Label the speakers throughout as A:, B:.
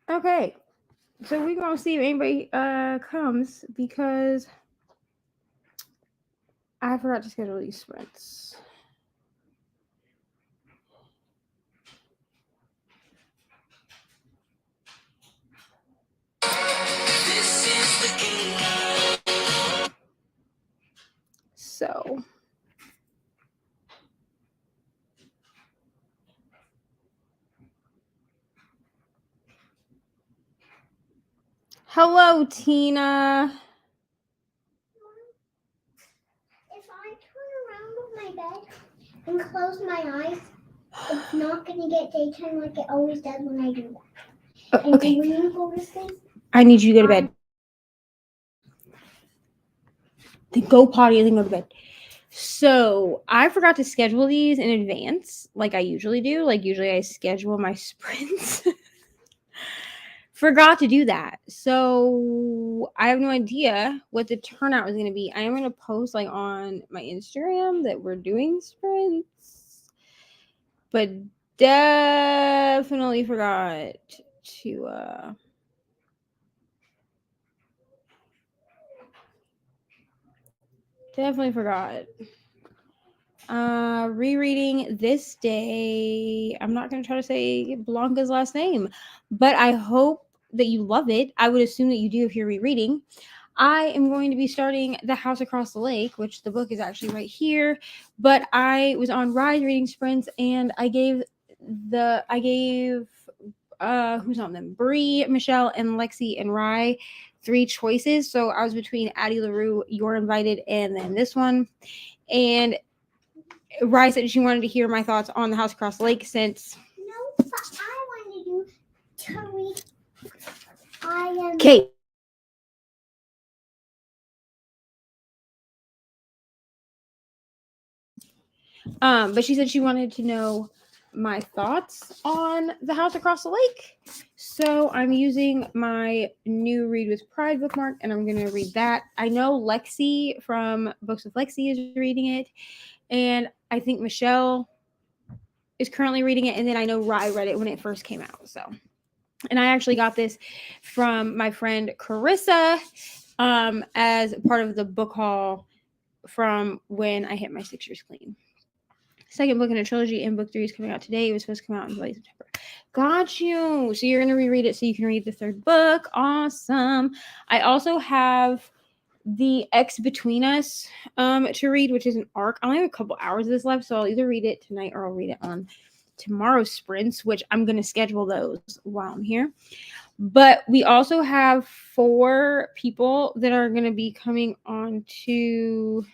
A: Okay. So we're gonna see if anybody comes because I forgot to schedule these sprints. So hello, Tina.
B: If I turn around with my bed and close my eyes, it's not going to get daytime like it always does when I do that. And
A: Okay.
B: when you go to sleep,
A: I need you to go to bed. Then go potty and then go to bed. So I forgot to schedule these in advance, like I usually do. Like usually I schedule my sprints. Forgot to do that. So I have no idea what the turnout is going to be. I am going to post like on my Instagram that we're doing sprints, but definitely forgot to definitely forgot. Rereading this day. I'm not going to try to say Blanca's last name, but I hope that you love it. I would assume that you do if you're rereading. I am going to be starting The House Across the Lake, which the book is actually right here. But I was on Rise reading sprints, and I gave who's on them? Bree, Michelle, and Lexi and Rye 3 choices. So I was between Addie LaRue, You're Invited, and then this one. And Rye said she wanted to hear my thoughts on The House Across the Lake since.
B: no, but I want to read. I am.
A: Okay. But she said she wanted to know my thoughts on The House Across the Lake. So I'm using my new Read with Pride bookmark and I'm going to read that. I know Lexi from Books with Lexi is reading it. And I think Michelle is currently reading it. And then I know Rye read it when it first came out. So, and I actually got this from my friend Carissa as part of the book haul from when I hit my 6 years clean. Second book in a trilogy, and book 3 is coming out today. It was supposed to come out in late September. Got you. So you're going to reread it so you can read the third book. Awesome. I also have The X Between Us to read, which is an arc. I only have a couple hours of this left, so I'll either read it tonight or I'll read it on tomorrow's sprints, which I'm going to schedule those while I'm here. But we also have 4 people that are going to be coming on to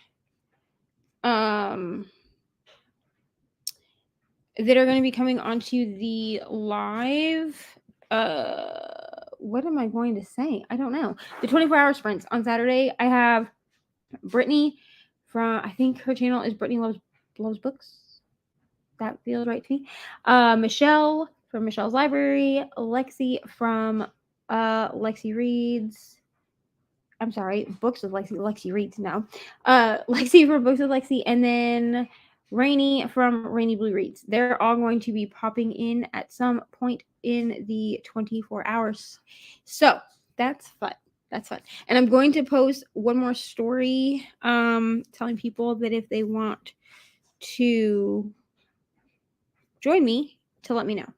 A: that are going to be coming onto the live what am I going to say? I don't know. The 24-hour sprints on Saturday. I have Brittany from, I think her channel is Brittany Loves Books. That feels right to me. Michelle from Michelle's Library, Lexi from Lexi Reads. I'm sorry, Books with Lexi. Lexi Reads now. Lexi from Books with Lexi, and then Rainy from Rainy Blue Reads. They're all going to be popping in at some point in the 24 hours. So that's fun. That's fun. And I'm going to post one more story telling people that if they want to join me, to let me know.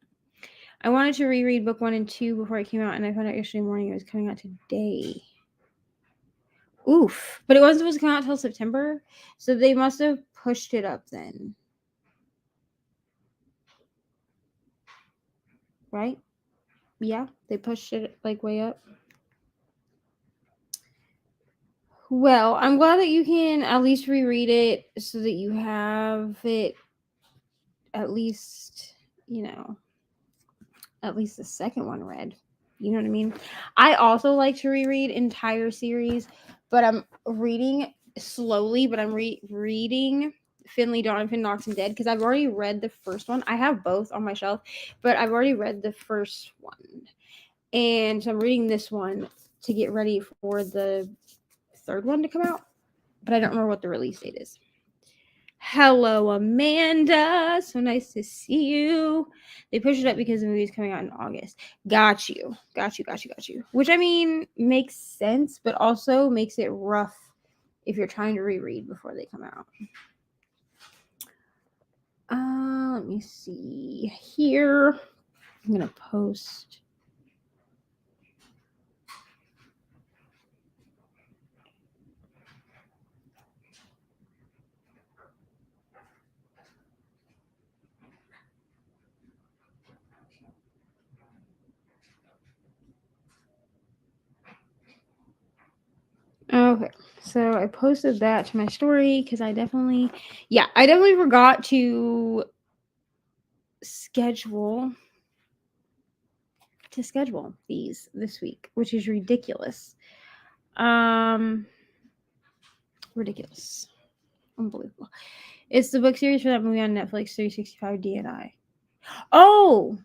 A: I wanted to reread book 1 and 2 before it came out, and I found out yesterday morning it was coming out today. Oof. But it wasn't supposed to come out until September, so they must have pushed it up then. Right? Yeah, they pushed it like way up. Well, I'm glad that you can at least reread it so that you have it at least, at least the second one read. You know what I mean? I also like to reread entire series, but I'm reading slowly, but I'm reading Finley, Donovan, Knox, and Dead because I've already read the first one. I have both on my shelf, but I've already read the first one. And so I'm reading this one to get ready for the third one to come out, but I don't remember what the release date is. Hello, Amanda. So nice to see you. They pushed it up because the movie's coming out in August. Got you. Which, I mean, makes sense, but also makes it rough if you're trying to reread before they come out. Let me see here. I'm going to post. Okay, so I posted that to my story because I definitely forgot to schedule these this week, which is ridiculous. Ridiculous. Unbelievable. It's the book series for that movie on Netflix, 365 DNI. Oh!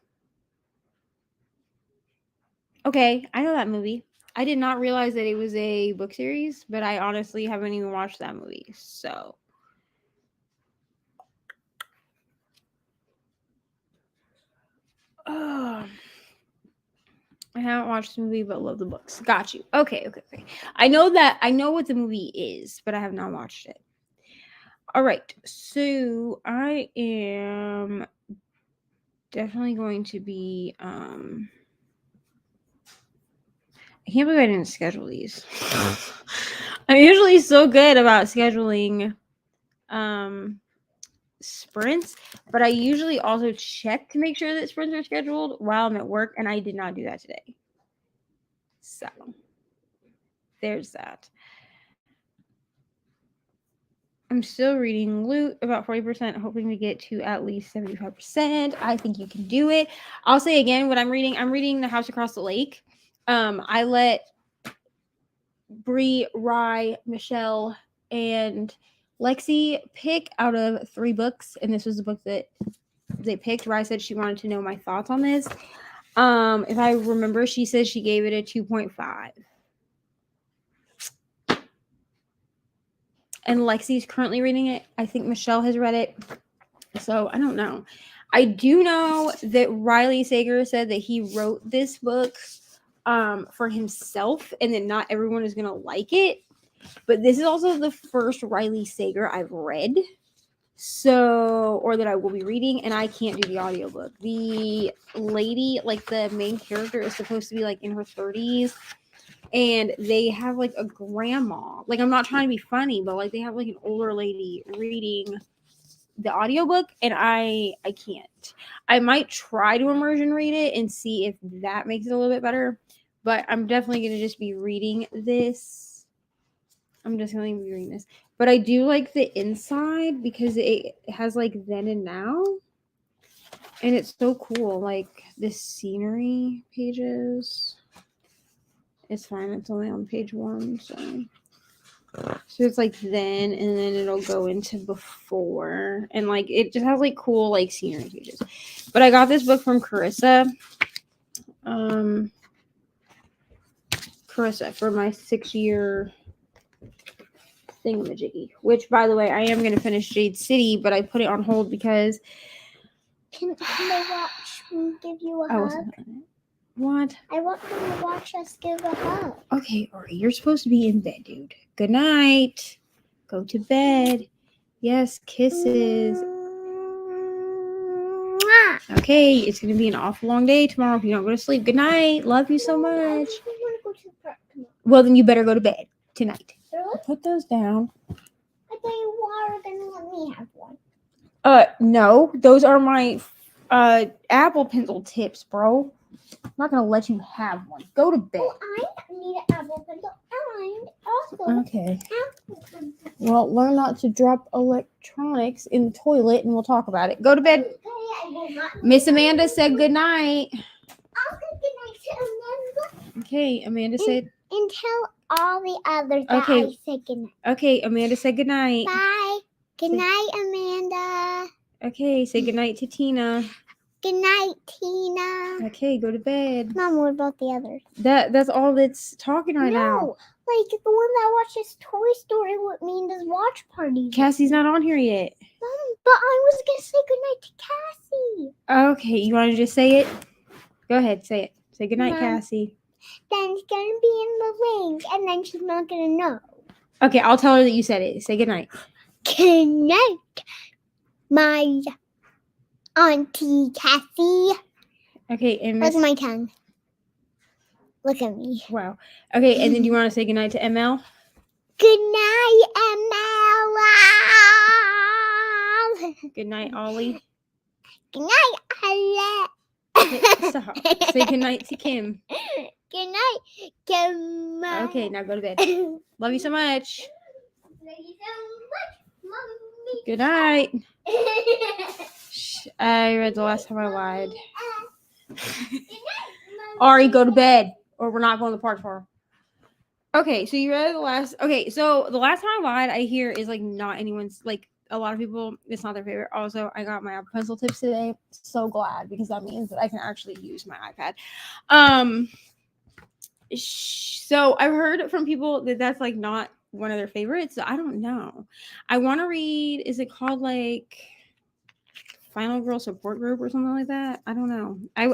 A: Okay, I know that movie. I did not realize that it was a book series, but I honestly haven't even watched that movie, so. I haven't watched the movie, but love the books. Got you. Okay. I know what the movie is, but I have not watched it. All right. So I am definitely going to be I can't believe I didn't schedule these. I'm usually so good about scheduling sprints, but I usually also check to make sure that sprints are scheduled while I'm at work, and I did not do that today. So there's that. I'm still reading Loot, about 40%, hoping to get to at least 75%. I think you can do it. I'll say again what I'm reading The House Across the Lake. I let Bree, Rye, Michelle, and Lexi pick out of 3 books, and this was the book that they picked. Rye said she wanted to know my thoughts on this. If I remember, she says she gave it a 2.5. And Lexi's currently reading it. I think Michelle has read it. So I don't know. I do know that Riley Sager said that he wrote this book for himself and that not everyone is going to like it. But this is also the first Riley Sager I've read. Or that I will be reading, and I can't do the audiobook. The lady, like the main character, is supposed to be like in her 30s. And they have like a grandma. Like, I'm not trying to be funny, but like they have like an older lady reading the audiobook, and I can't. I might try to immersion read it and see if that makes it a little bit better. But I'm definitely gonna just be reading this. But I do like the inside because it has like then and now. And it's so cool. Like the scenery pages. It's fine. It's only on page 1, so it's like then, and then it'll go into before, and like it just has like cool like scenery pages. But I got this book from Carissa. Carissa for my 6-year thingamajiggy. Which, by the way, I am going to finish Jade City, but I put it on hold because.
B: Can I watch and give you a hug?
A: What?
B: I want them to watch us give a hug.
A: Okay, Ori, you're supposed to be in bed, dude. Good night. Go to bed. Yes, kisses. Okay, it's going to be an awful long day tomorrow if you don't go to sleep. Good night. Love you so much.
B: I want to go to the park tomorrow.
A: Well, then you better go to bed tonight.
B: Really?
A: Put those down.
B: I thought you were going to let me have one.
A: No. Those are my Apple Pencil tips, bro. I'm not going to let you have one. Go to bed.
B: Well, I need an Apple Pencil and also
A: Okay.
B: Apple Pencil.
A: Well, learn not to drop electronics in the toilet, and we'll talk about it. Go to bed.
B: Okay, I will not.
A: Miss Amanda said good night.
B: I'll say good night to Amanda.
A: Okay, Amanda said.
B: And tell all the others that
A: Okay.
B: I said good night.
A: Okay, Amanda said good night.
B: Bye. Good night, Amanda.
A: Okay, say good night to Tina.
B: Good night, Tina.
A: Okay, go to bed.
B: Mom, what about the others?
A: That's all that's talking right now.
B: Like the one that watches Toy Story with me and does watch parties.
A: Cassie's not on here yet.
B: Mom, but I was gonna say goodnight to Cassie.
A: Okay, you want to just say it? Go ahead, say it. Say goodnight,
B: Mom.
A: Cassie.
B: Then it's gonna be in the link, and then she's not gonna know.
A: Okay, I'll tell her that you said it. Say goodnight.
B: Good night, my Auntie Cassie.
A: Okay, and
B: Look
A: Miss.
B: at my tongue. Look at me.
A: Wow. Okay, and then do you want to say goodnight to ML?
B: Good night, ML.
A: Good night, Ollie.
B: Good night, Ale.
A: Stop. Say goodnight to Kim.
B: Good night, Kim.
A: Okay, now go to bed. Love you so much.
B: Love you so much, Mommy.
A: Good night. Shh, I read the last time I lied. Ari, go to bed, or we're not going to the park tomorrow. Okay, so you read the last. Okay, so the last time I lied, I hear is like not anyone's. Like a lot of people, it's not their favorite. Also, I got my Apple Pencil tips today. So glad because that means that I can actually use my iPad. So I've heard from people that that's like not one of their favorites. So I don't know. I want to read. Is it called like Final Girl Support Group or something like that? I don't know. I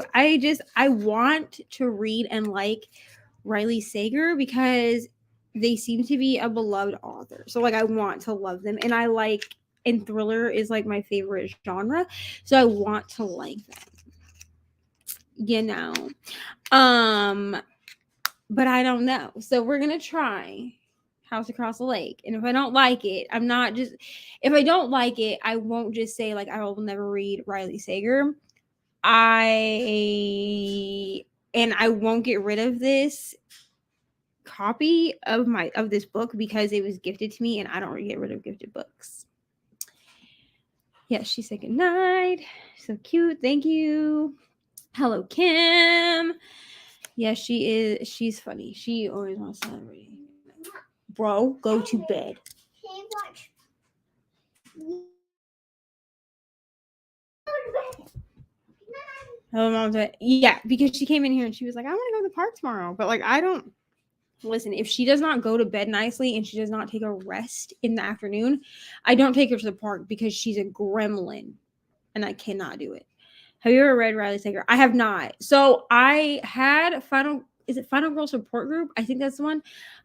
A: want to read and like Riley Sager because they seem to be a beloved author. So like I want to love them, and I like, and thriller is like my favorite genre. So I want to like them. You know. But I don't know. So we're gonna try House Across the Lake. And if I don't like it, if I don't like it, I won't just say like I will never read Riley Sager. I won't get rid of this copy of this book because it was gifted to me and I don't get rid of gifted books. Yes, she said good night. So cute. Thank you. Hello, Kim. Yes, she is. She's funny. She always wants to celebrate. Bro, go to bed.
B: Can you watch?
A: Hello, Mom. Yeah, because she came in here and she was like, I want to go to the park tomorrow. But like, I don't. Listen, if she does not go to bed nicely and she does not take a rest in the afternoon, I don't take her to the park because she's a gremlin and I cannot do it. Have you ever read Riley Sager? I have not. So I had Final Girl Support Group? I think that's the one.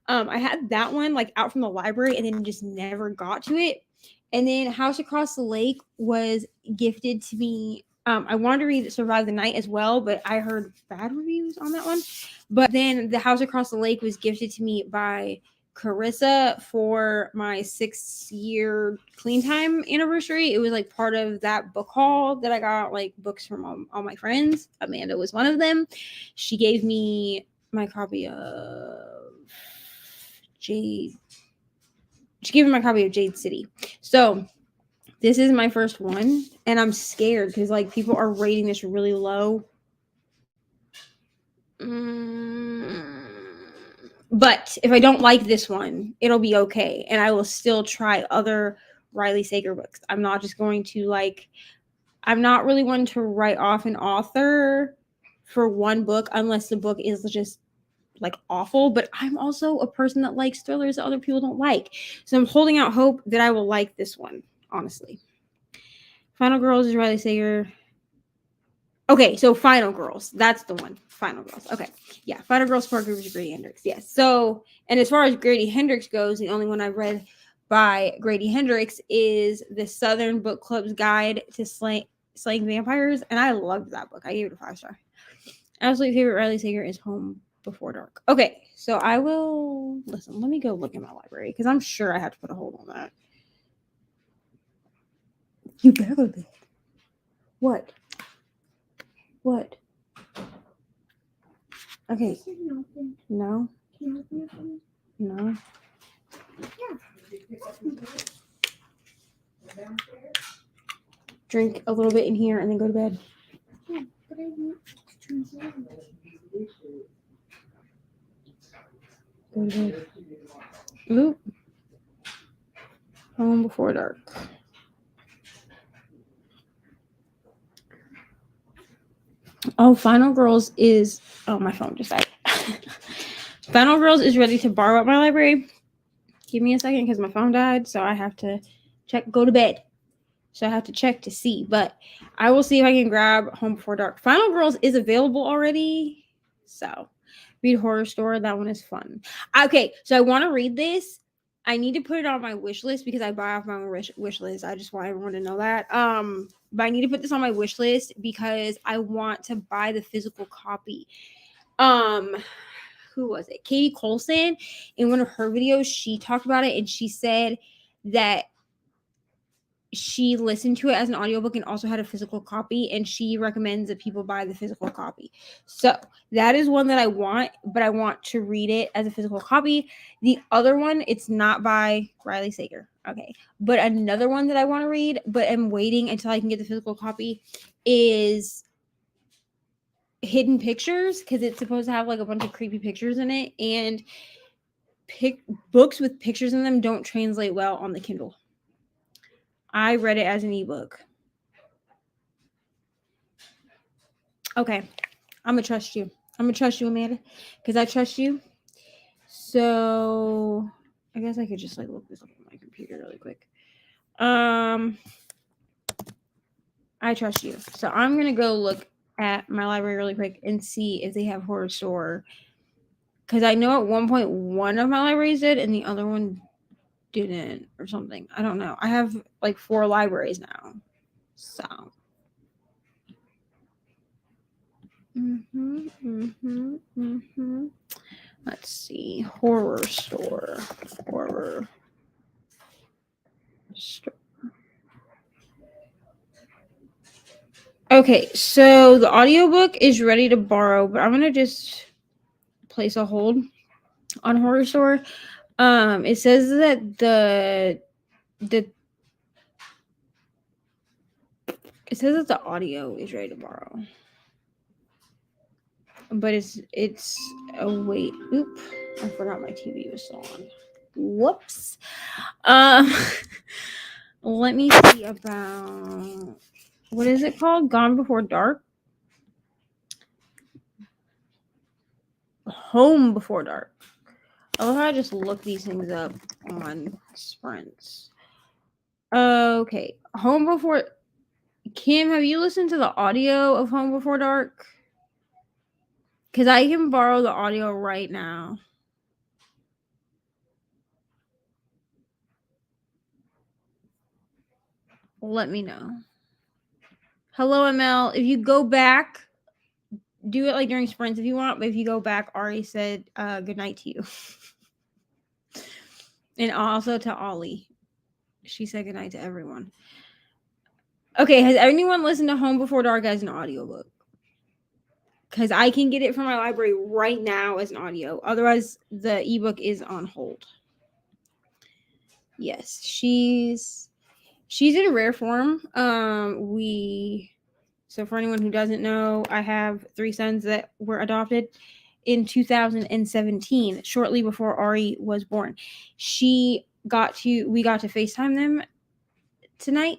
A: I had that one like out from the library and then just never got to it. And then House Across the Lake was gifted to me. I wanted to read Survive the Night as well, but I heard bad reviews on that one. But then The House Across the Lake was gifted to me by Carissa for my 6-year clean time anniversary. It was like part of that book haul that I got, like books from all my friends. Amanda was one of them. She gave me my copy of Jade. She gave me my copy of Jade City. So this is my first one, and I'm scared because like people are rating this really low. But if I don't like this one, it'll be okay. And I will still try other Riley Sager books. I'm not just going to like, I'm not really one to write off an author for one book unless the book is just like awful. But I'm also a person that likes thrillers that other people don't like. So I'm holding out hope that I will like this one, honestly. Final Girls is Riley Sager. Okay, so Final Girls. That's the one. Final Girls. Okay. Yeah, Final Girls Support Group is Grady Hendrix. Yes. So, and as far as Grady Hendrix goes, the only one I've read by Grady Hendrix is the Southern Book Club's Guide to Slaying Vampires. And I loved that book. I gave it a 5-star. Absolute favorite Riley Sager is Home Before Dark. Okay, so I will listen. Let me go look in my library because I'm sure I have to put a hold on that. You better go to bed. What? What? Okay. No. No. Drink a little bit in here and then go to bed.
B: Yeah, but I want to translate.
A: Go to bed. Oop. Home Before Dark. Oh, Final Girls is. Oh, my phone just died. Final Girls is ready to borrow at my library. Give me a second because my phone died, so I have to check. Go to bed. So I have to check to see, but I will see if I can grab Home Before Dark. Final Girls is available already, so read Horror Store. That one is fun. Okay, so I want to read this. I need to put it on my wish list because I buy off my own wish list. I just want everyone to know that. But I need to put this on my wish list because I want to buy the physical copy. Who was it? Katie Colson, in one of her videos, she talked about it and she said that she listened to it as an audiobook and also had a physical copy, and she recommends that people buy the physical copy. So that is one that I want, but I want to read it as a physical copy. The other one, it's not by Riley Sager. Okay. But another one that I want to read, but I'm waiting until I can get the physical copy, is Hidden Pictures, because it's supposed to have like a bunch of creepy pictures in it, and books with pictures in them don't translate well on the Kindle. I read it as an ebook. Okay. I'm going to trust you. I'm going to trust you, Amanda, because I trust you. So I guess I could just like look this up on my computer really quick. I trust you. So I'm going to go look at my library really quick and see if they have Horror Store. Because I know at one point one of my libraries did and the other one didn't or something. I don't know. I have like 4 libraries now. So. Let's see. Horror Store. Horror Store. Okay, so the audiobook is ready to borrow, but I'm going to just place a hold on Horror Store. It says that it says that the audio is ready to borrow. But it's a wait. Oop. I forgot my TV was still on. Whoops. Let me see about, what is it called? Gone Before Dark? Home Before Dark. I love how I just look these things up on Sprints. Okay. Home Before... Kim, have you listened to the audio of Home Before Dark? Because I can borrow the audio right now. Let me know. Hello, ML. If you go back, do it like during Sprints if you want. But if you go back, Ari said good night to you. And also to Ollie. She said good night to everyone. Okay, has anyone listened to Home Before Dark as an audiobook? Because I can get it from my library right now as an audio. Otherwise, the ebook is on hold. Yes, she's in rare form. So for anyone who doesn't know, I have 3 sons that were adopted in 2017, shortly before Ari was born. We got to FaceTime them tonight.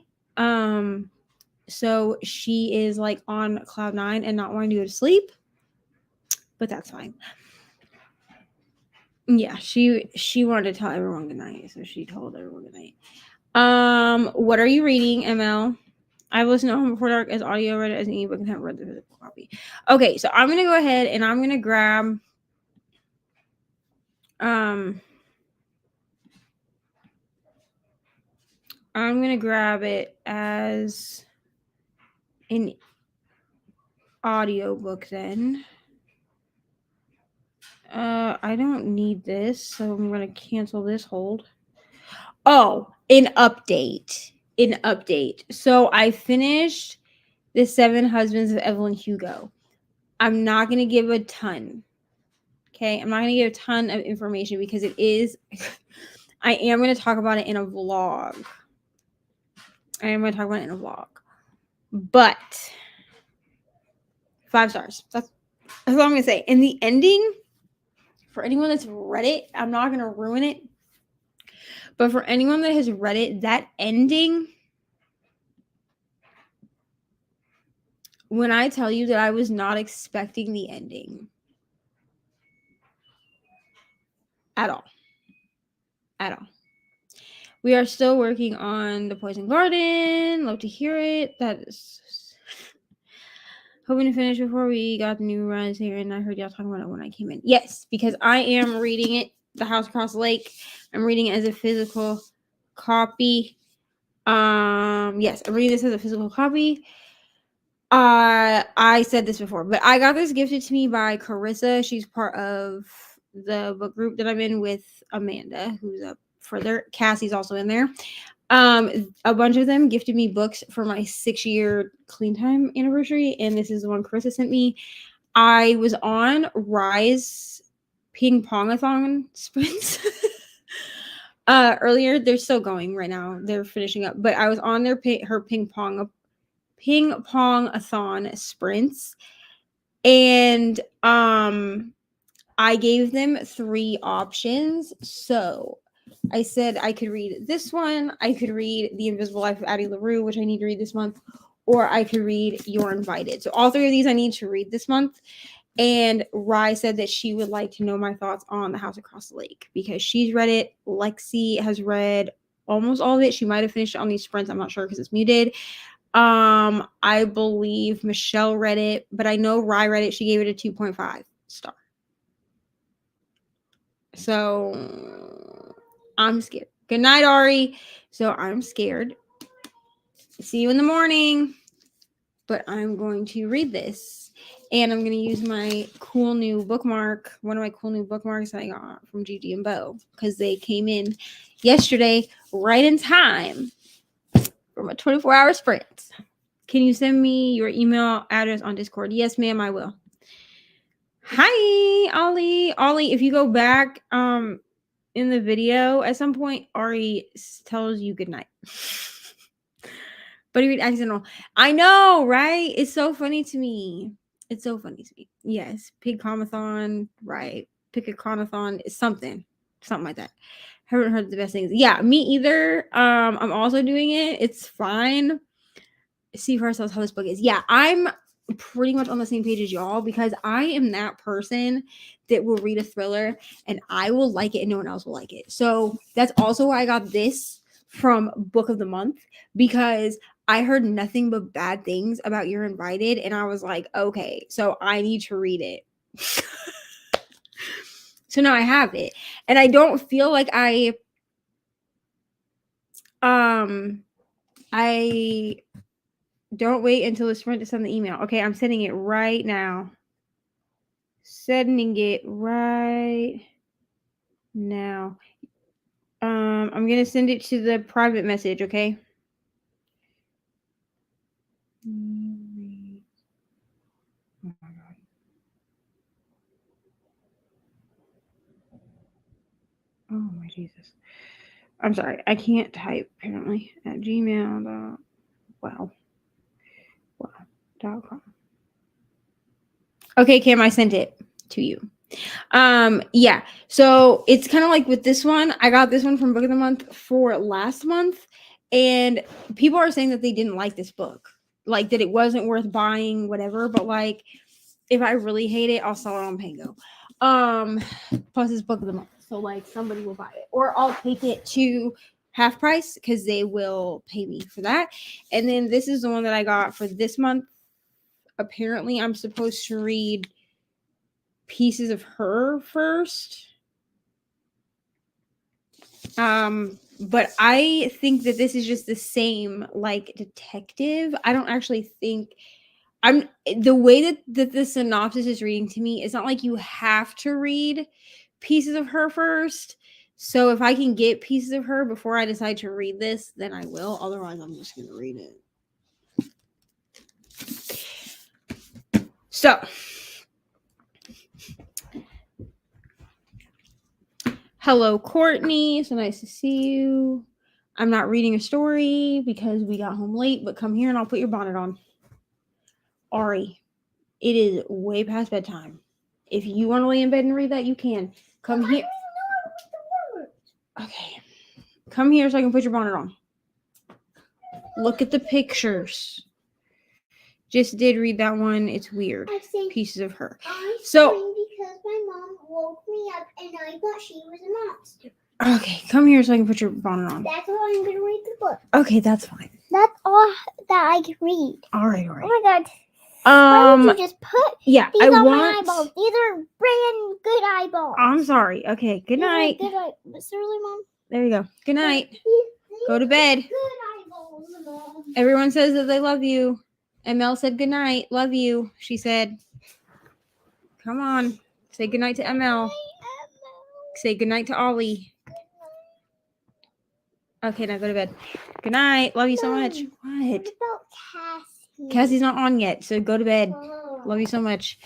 A: So she is like on cloud 9 and not wanting to go to sleep, but that's fine. Yeah, she wanted to tell everyone good night, so she told everyone good night. What are you reading, ML? I've listened to Home Before Dark as audio, read it as an ebook, and haven't read the physical copy. Okay, so I'm gonna go ahead and I'm gonna grab it as an audiobook then. I don't need this, so I'm gonna cancel this hold. Oh, an update. So I finished The 7 Husbands of Evelyn Hugo. I'm not gonna give a ton. Okay, I'm not gonna give a ton of information because it is. I am gonna talk about it in a vlog. But 5 stars. That's what I'm gonna say. And the ending, for anyone that's read it, I'm not gonna ruin it. But for anyone that has read it, that ending when I tell you that I was not expecting the ending at all. At all. We are still working on The Poison Garden. Love to hear it. That is hoping to finish before we got the new runs here, and I heard y'all talking about it when I came in. Yes, because I am reading it, The House Across the Lake. I'm reading it as a physical copy. Yes, I'm reading this as a physical copy. I said this before, but I got this gifted to me by Carissa. She's part of the book group that I'm in with Amanda, who's up further. Cassie's also in there. A bunch of them gifted me books for my 6-year clean time anniversary, and this is the one Carissa sent me. I was on Rise ping pongathon sprints earlier. They're still going right now. They're finishing up, but I was on her ping pong-a-thon sprints, and I gave them 3 options. So I said I could read this one, I could read The Invisible Life of Addie LaRue, which I need to read this month, or I could read You're Invited. So all 3 of these I need to read this month. And Rye said that she would like to know my thoughts on The House Across the Lake because she's read it. Lexi has read almost all of it. She might have finished it on these sprints. I'm not sure because it's muted. I believe Michelle read it, but I know Rye read it. She gave it a 2.5 star. So I'm scared. Good night, Ari. So I'm scared. See you in the morning. But I'm going to read this. And I'm going to use my cool new bookmark. One of my cool new bookmarks I got from Gigi and Bo. Because they came in yesterday right in time for my 24-hour sprint. Can you send me your email address on Discord? Yes, ma'am, I will. Hi, Ollie. Ollie, if you go back in the video, at some point, Ari tells you goodnight. But you read accidental. I know, right? It's so funny to me. It's so funny to me. Yes. Pig-comathon, right. Pick-a-conathon. Something like that. Haven't heard the best things. Yeah, me either. I'm also doing it. It's fine. See for ourselves how this book is. Yeah, I'm pretty much on the same page as y'all because I am that person that will read a thriller and I will like it and no one else will like it. So that's also why I got this from Book of the Month because I heard nothing but bad things about You're Invited and I was like, okay, so I need to read it. So now I have it. And I don't feel like I don't wait until the sprint to send the email. Okay, I'm sending it right now. Sending it right now. I'm gonna send it to the private message, okay? Oh my god. Oh my Jesus. I'm sorry, I can't type apparently at gmail.com. Okay, Kim, I sent it to you. Yeah, so it's kind of like with this one, I got this one from Book of the Month for last month, and people are saying that they didn't like this book, like that it wasn't worth buying, whatever. But like, if I really hate it, I'll sell it on Pango. Plus it's Book of the Month, so like somebody will buy it, or I'll take it to half price because they will pay me for that. And then this is the one that I got for this month. Apparently, I'm supposed to read Pieces of Her first. But I think that this is just the same like detective. I don't actually think the way that the synopsis is reading to me, it's not like you have to read Pieces of Her first. So if I can get Pieces of Her before I decide to read this, then I will. Otherwise, I'm just gonna read it. So hello, Courtney. So nice to see you. I'm not reading a story because we got home late, but come here and I'll put your bonnet on. Ari, it is way past bedtime. If you want to lay in bed and read that, you can. Come here. Okay. Come here so I can put your bonnet on. Look at the pictures. Just did read that one. It's weird.
B: I think
A: Pieces of Her.
B: I
A: So-
B: screamed because my mom woke me up and I thought she was a monster.
A: Okay, come here so I can put your bonnet on.
B: That's all I'm gonna read the book.
A: Okay, that's fine.
B: That's all that I can read.
A: All right.
B: Oh my god. Why would
A: Um,
B: you just put
A: yeah,
B: these
A: I
B: on my
A: want.
B: eyeballs? These are brand good eyeballs.
A: I'm sorry. Okay, good
B: These are
A: night.
B: Good seriously, Mom?
A: There you go. Good night.
B: These
A: Go to bed.
B: Good eyeballs, Mom.
A: Everyone says that they love you. And Mel said good night. Love you. She said, come on. Say good night to ML. Say good night to Ollie. Okay, now go to bed. Good night. Love you so much.
B: Mom,
A: What?
B: What about Cassie?
A: Cassie's not on yet, so go to bed.
B: Oh.
A: Love you so much.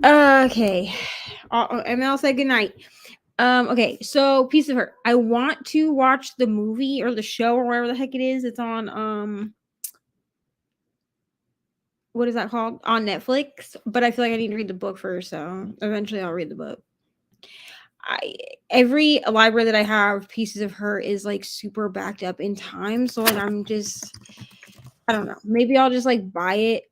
A: Okay. ML said good night. Okay, so Piece of Her. I want to watch the movie or the show or whatever the heck it is. It's on what is that called? On Netflix. But I feel like I need to read the book first, so eventually I'll read the book. Every library that I have, Pieces of Her is like super backed up in time. So like I'm just I don't know. Maybe I'll just like buy it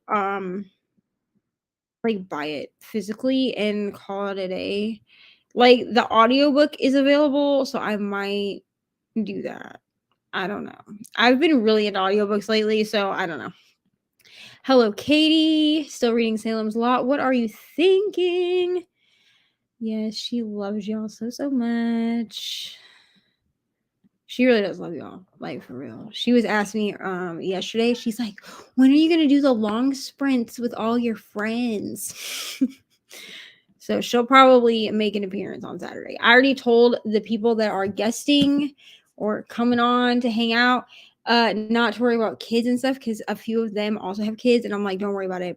A: physically and call it a day. Like the audiobook is available, so I might do that. I don't know. I've been really into audiobooks lately, so I don't know. Hello, Katie. Still reading Salem's Lot. What are you thinking? Yes, she loves y'all so much. She really does love y'all, like for real. She was asking me yesterday. She's like, "When are you gonna do the long sprints with all your friends?" So she'll probably make an appearance on Saturday. I already told the people that are guesting or coming on to hang out, not to worry about kids and stuff, because a few of them also have kids, and I'm like, don't worry about it.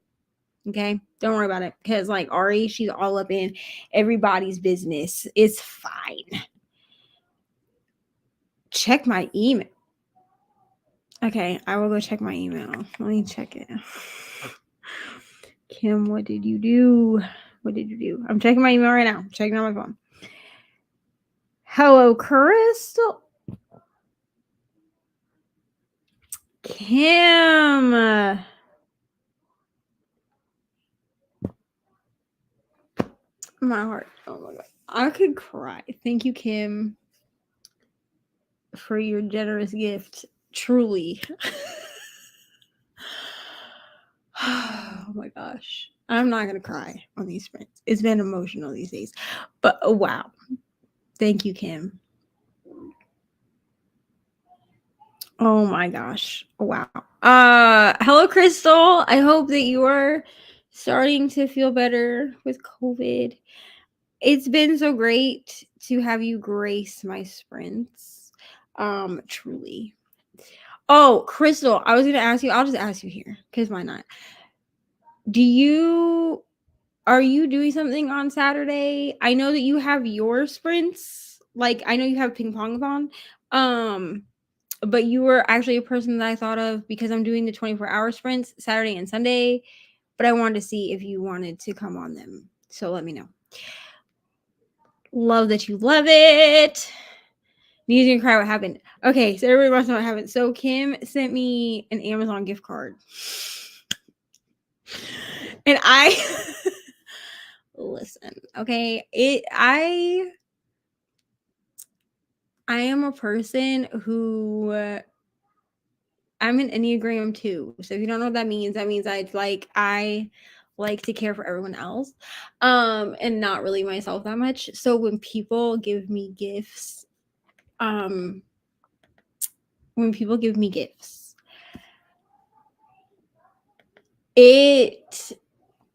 A: Okay, don't worry about it, because like Ari, she's all up in everybody's business. It's fine. Check my email. Okay, I will go check my email. Let me check it. Kim, what did you do? What did you do? I'm checking my email right now. I'm checking on my phone. Hello, Crystal. Kim. My heart. Oh my god. I could cry. Thank you, Kim, for your generous gift. Truly. Oh my gosh. I'm not gonna cry on these sprints. It's been emotional these days. But oh wow. Thank you, Kim. Oh my gosh. Wow. Hello, Crystal. I hope that you are starting to feel better with COVID. It's been so great to have you grace my sprints. Truly. Oh, Crystal, I was gonna ask you, I'll just ask you here, because why not? Are you doing something on Saturday? I know that you have your sprints. Like I know you have ping pong thon. But you were actually a person that I thought of because I'm doing the 24-hour sprints Saturday and Sunday. But I wanted to see if you wanted to come on them. So let me know. Love that you love it. Needing to cry what happened. Okay, so everybody wants to know what happened. So Kim sent me an Amazon gift card. And I listen, okay. I am a person who I'm an Enneagram 2. So if you don't know what that means I like to care for everyone else. And not really myself that much. So when people give me gifts, I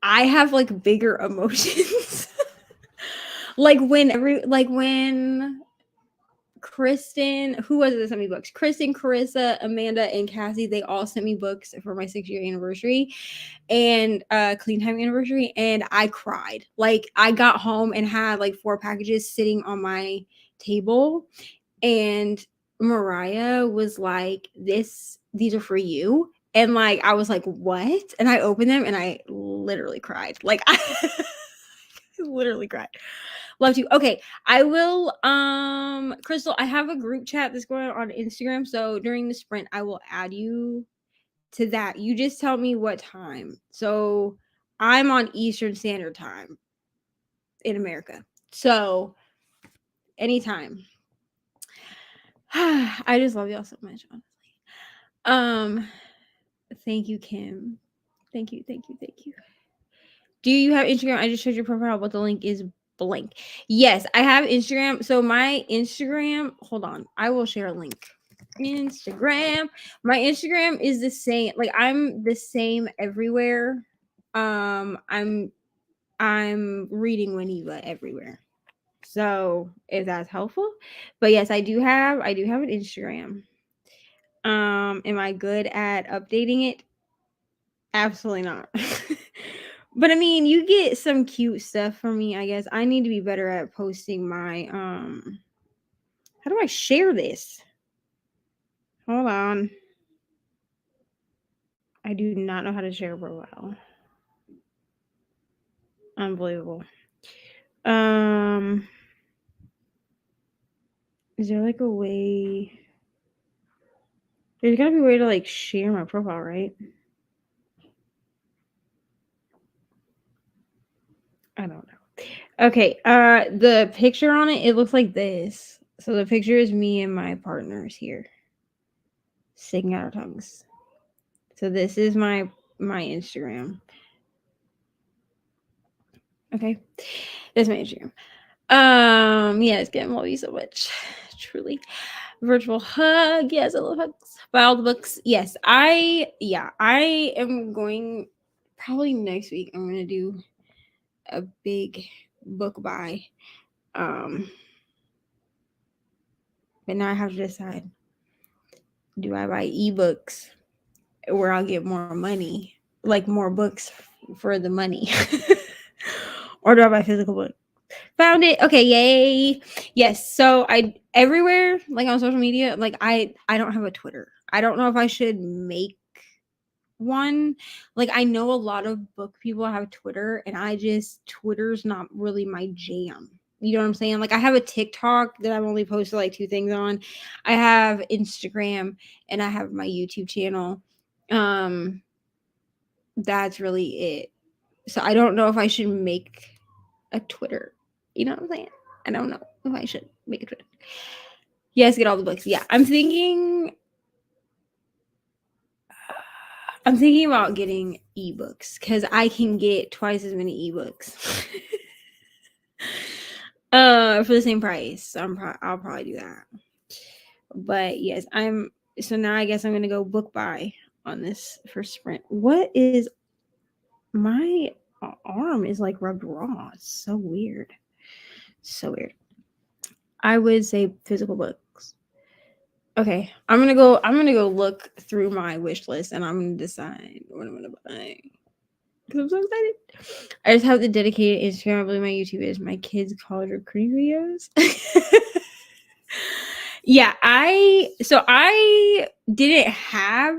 A: have like bigger emotions. like when Kristen, who was it that sent me books? Kristen, Carissa, Amanda, and Cassie, they all sent me books for my 6-year anniversary and clean time anniversary, and I cried. Like I got home and had like 4 packages sitting on my table, and Mariah was like, these are for you. And like I was like, what? And I opened them and I literally cried. Like I literally cried. Love you. Okay, I will Crystal, I have a group chat that's going on Instagram, so during the sprint I will add you to that. You just tell me what time. So I'm on Eastern Standard Time in America. So anytime. I just love y'all so much, honestly. Thank you, Kim. Thank you. Do you have Instagram? I just showed your profile, but the link is blank. Yes, I have Instagram. So my Instagram, hold on, I will share a link. Instagram. My Instagram is the same. Like I'm the same everywhere. I'm reading Winiva everywhere. So if that's helpful. But yes, I do have an Instagram. Am I good at updating it? Absolutely not. But I mean, you get some cute stuff from me, I guess. I need to be better at posting my how do I share this? Hold on. I do not know how to share a profile. Unbelievable. Is there like a way? There's gotta be a way to like share my profile, right? I don't know. Okay, the picture on it looks like this. So the picture is me and my partners here. Sticking out our tongues. So this is my Instagram. Okay. That's my Instagram. Yes, Kim, love you so much. Truly. Virtual hug. Yes, I love hugs. Buy all the books. Yes, I am going probably next week. I'm gonna do a big book buy. But now I have to decide, do I buy ebooks where I'll get more money, like more books for the money? Or do I buy physical books? Found it. Okay, yay. Yes. So I everywhere, like on social media, like I don't have a Twitter. I don't know if I should make one. Like I know a lot of book people have Twitter, and Twitter's not really my jam. You know what I'm saying? Like I have a TikTok that I've only posted like 2 things on. I have Instagram and I have my YouTube channel. That's really it. So I don't know if I should make a Twitter. You know what I'm saying? I don't know if I should make a Twitter. Yes, get all the books. Yeah, I'm thinking about getting ebooks because I can get twice as many ebooks for the same price. So I'll probably do that. But yes, so now I guess I'm gonna go book buy on this first sprint. What is my arm is like rubbed raw. It's so weird. So weird. I would say physical books. Okay, I'm gonna go look through my wish list and I'm gonna decide what I'm gonna buy. Because I'm so excited. I just have the dedicated Instagram. I believe my YouTube is my kids' college recruiting videos. Yeah, I didn't have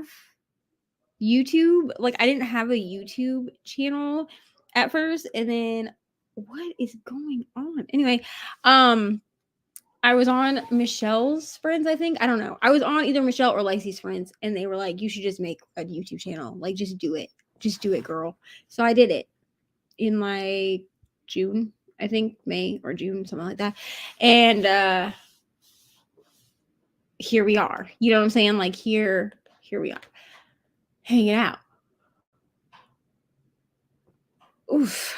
A: YouTube. Like I didn't have a YouTube channel at first, and then what is going on? Anyway, I was on Michelle's friends, I think. I don't know. I was on either Michelle or Lacey's friends, and they were like, you should just make a YouTube channel. Like, just do it. Just do it, girl. So I did it in like June, I think, May or June, something like that. And here we are. You know what I'm saying? Like here we are. Hanging out. Oof.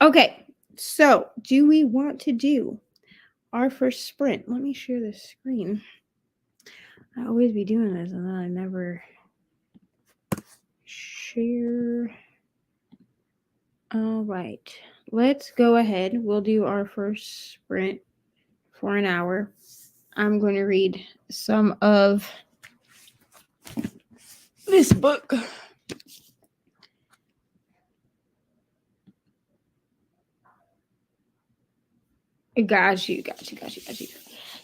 A: Okay. So do we want to do our first sprint? Let me share this screen. I always be doing this and then I never share. All right, let's go ahead. We'll do our first sprint for an hour. I'm going to read some of this book. Got you.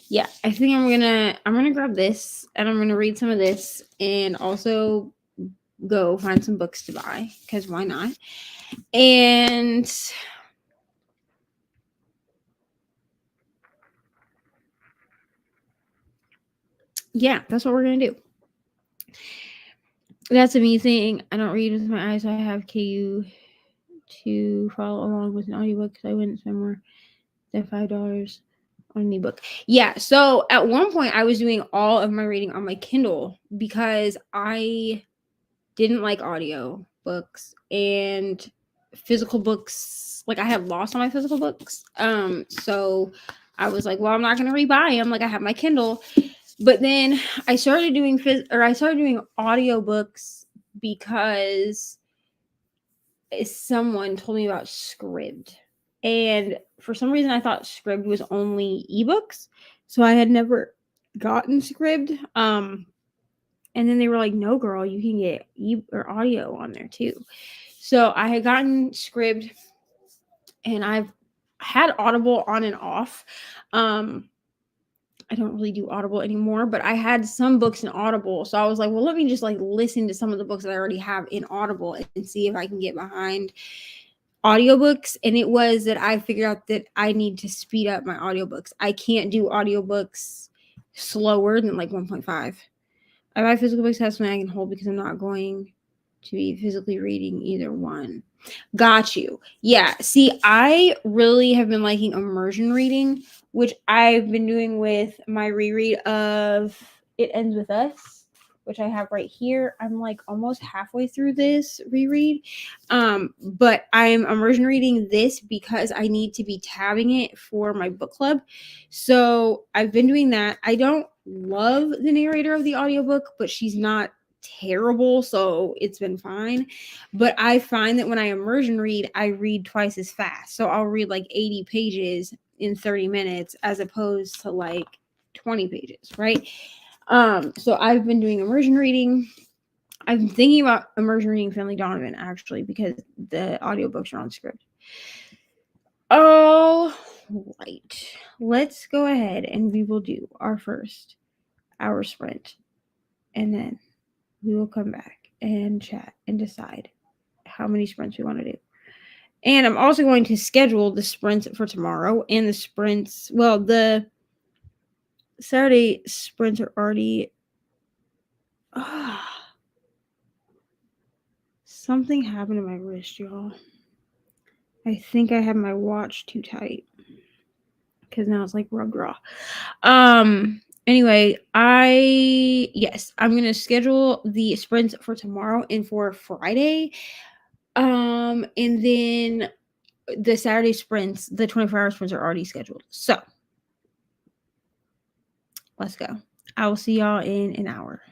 A: Yeah, I think I'm gonna grab this and I'm gonna read some of this and also go find some books to buy because why not? And yeah, that's what we're gonna do. That's a me thing. I don't read with my eyes. So I have KU to follow along with an audiobook because I wouldn't spend more than $5 on an ebook. Yeah. So at one point, I was doing all of my reading on my Kindle because I didn't like audio books and physical books. Like I had lost all my physical books. So I was like, well, I'm not gonna rebuy them. Like I have my Kindle. But then I started doing audiobooks because someone told me about Scribd. And for some reason I thought Scribd was only ebooks. So I had never gotten Scribd. And then they were like, no, girl, you can get or audio on there too. So I had gotten Scribd and I've had Audible on and off. I don't really do Audible anymore, but I had some books in Audible. So I was like, well, let me just like listen to some of the books that I already have in Audible and see if I can get behind audiobooks. And it was that I figured out that I need to speed up my audiobooks. I can't do audiobooks slower than like 1.5. I buy physical books have something I can hold because I'm not going to be physically reading either one. Got you. Yeah. See, I really have been liking immersion reading, which I've been doing with my reread of It Ends With Us, which I have right here. I'm like almost halfway through this reread. But I'm immersion reading this because I need to be tabbing it for my book club. So I've been doing that. I don't love the narrator of the audiobook, but she's not terrible, so it's been fine. But I find that when I immersion read, I read twice as fast. So I'll read like 80 pages in 30 minutes as opposed to like 20 pages, right? So I've been doing immersion reading. I'm thinking about immersion reading Family Donovan actually because the audiobooks are on Scribd. Oh, right. Let's go ahead and we will do our first hour sprint and then we will come back and chat and decide how many sprints we want to do. And I'm also going to schedule the sprints for tomorrow and the sprints. Well, the Saturday sprints are already. Something happened to my wrist, y'all. I think I had my watch too tight because now it's like rubbed raw. Anyway, I'm gonna schedule the sprints for tomorrow and for Friday. And then the Saturday sprints, the 24-hour sprints are already scheduled. So let's go. I will see y'all in an hour.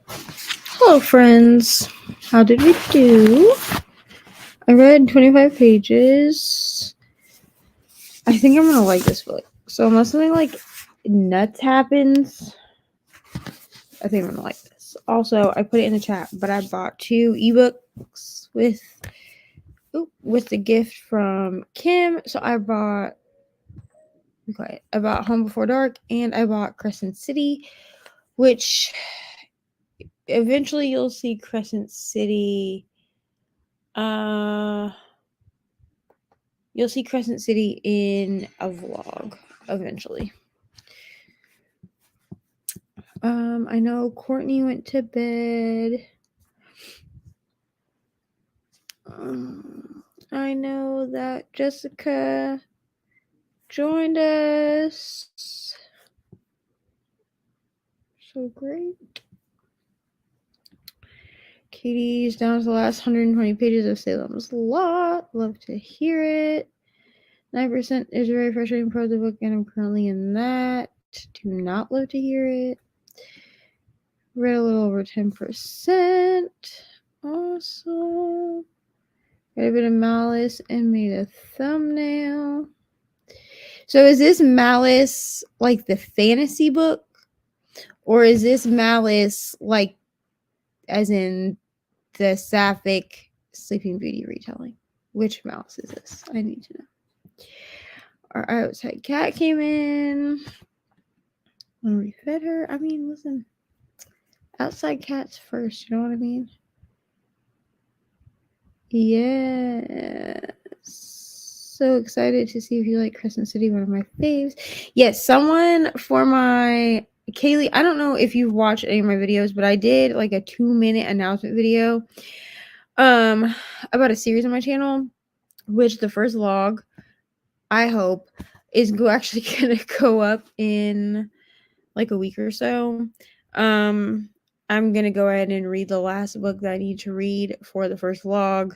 A: Hello, friends. How did we do? I read 25 pages. I think I'm gonna like this book. So unless something like nuts happens, I think I'm gonna like this. Also, I put it in the chat, but I bought 2 ebooks with the gift from Kim. So I bought Home Before Dark and I bought Crescent City, which eventually you'll see Crescent City. You'll see Crescent City in a vlog eventually. I know Courtney went to bed. I know that Jessica joined us. So great. Katie's down to the last 120 pages of Salem's Lot. Love to hear it. 9% is a very frustrating part of the book, and I'm currently in that. Do not love to hear it. Read a little over 10%. Awesome. Got a bit of Malice and made a thumbnail. So is this Malice like the fantasy book? Or is this Malice like as in the Sapphic Sleeping Beauty retelling? Which Malice is this? I need to know. Our outside cat came in. When we fed her. I mean, listen. Outside cats first, you know what I mean? Yes. So excited to see if you like Crescent City, one of my faves. Yes, someone for my Kaylee, I don't know if you've watched any of my videos, but I did like a 2-minute announcement video about a series on my channel, which the first vlog, I hope, is actually gonna go up in like a week or so. I'm gonna go ahead and read the last book that I need to read for the first vlog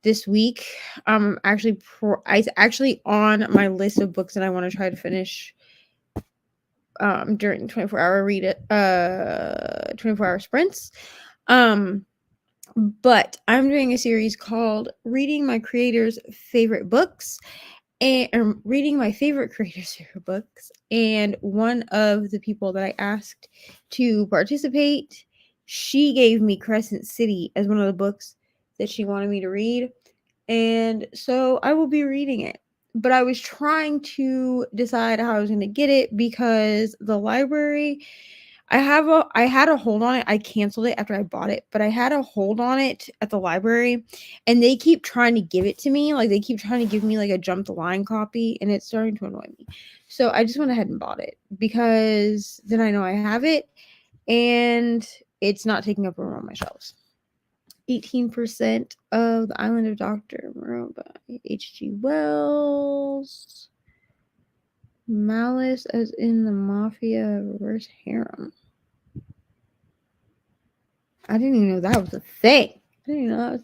A: this week. It's actually on my list of books that I want to try to finish during 24-hour sprints. But I'm doing a series called Reading My Creator's Favorite Books, and reading my favorite creators' favorite books. And one of the people that I asked to participate, she gave me Crescent City as one of the books that she wanted me to read. And so I will be reading it. But I was trying to decide how I was going to get it because the library, I had a hold on it. I canceled it after I bought it, but I had a hold on it at the library and they keep trying to give it to me. Like they keep trying to give me like a jump the line copy and it's starting to annoy me. So I just went ahead and bought it because then I know I have it and it's not taking up room on my shelves. 18% of The Island of Dr. Moreau by H.G. Wells. Malice as in the Mafia reverse harem. I didn't even know that was a thing. Malice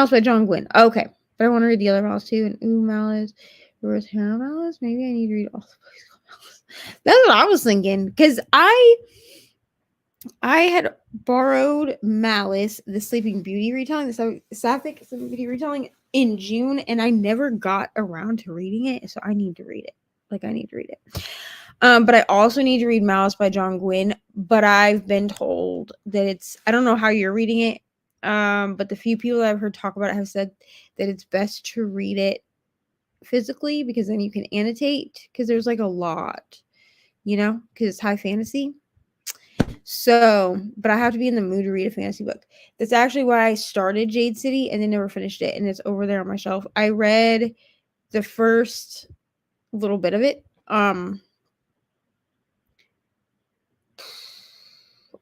A: by John Gwynne. Okay. But I want to read the other Malice too. And Malice reverse harem Malice. Maybe I need to read all the books called Malice. That's what I was thinking. Because I had borrowed Malice, the Sleeping Beauty retelling, the Sapphic Sleeping Beauty retelling in June, and I never got around to reading it, so I need to read it. I need to read it. But I also need to read Malice by John Gwynne, but I've been told that I don't know how you're reading it, but the few people that I've heard talk about it have said that it's best to read it physically because then you can annotate, because there's like a lot, because it's high fantasy. So, but I have to be in the mood to read a fantasy book. That's actually why I started Jade City and then never finished it. And it's over there on my shelf. I read the first little bit of it.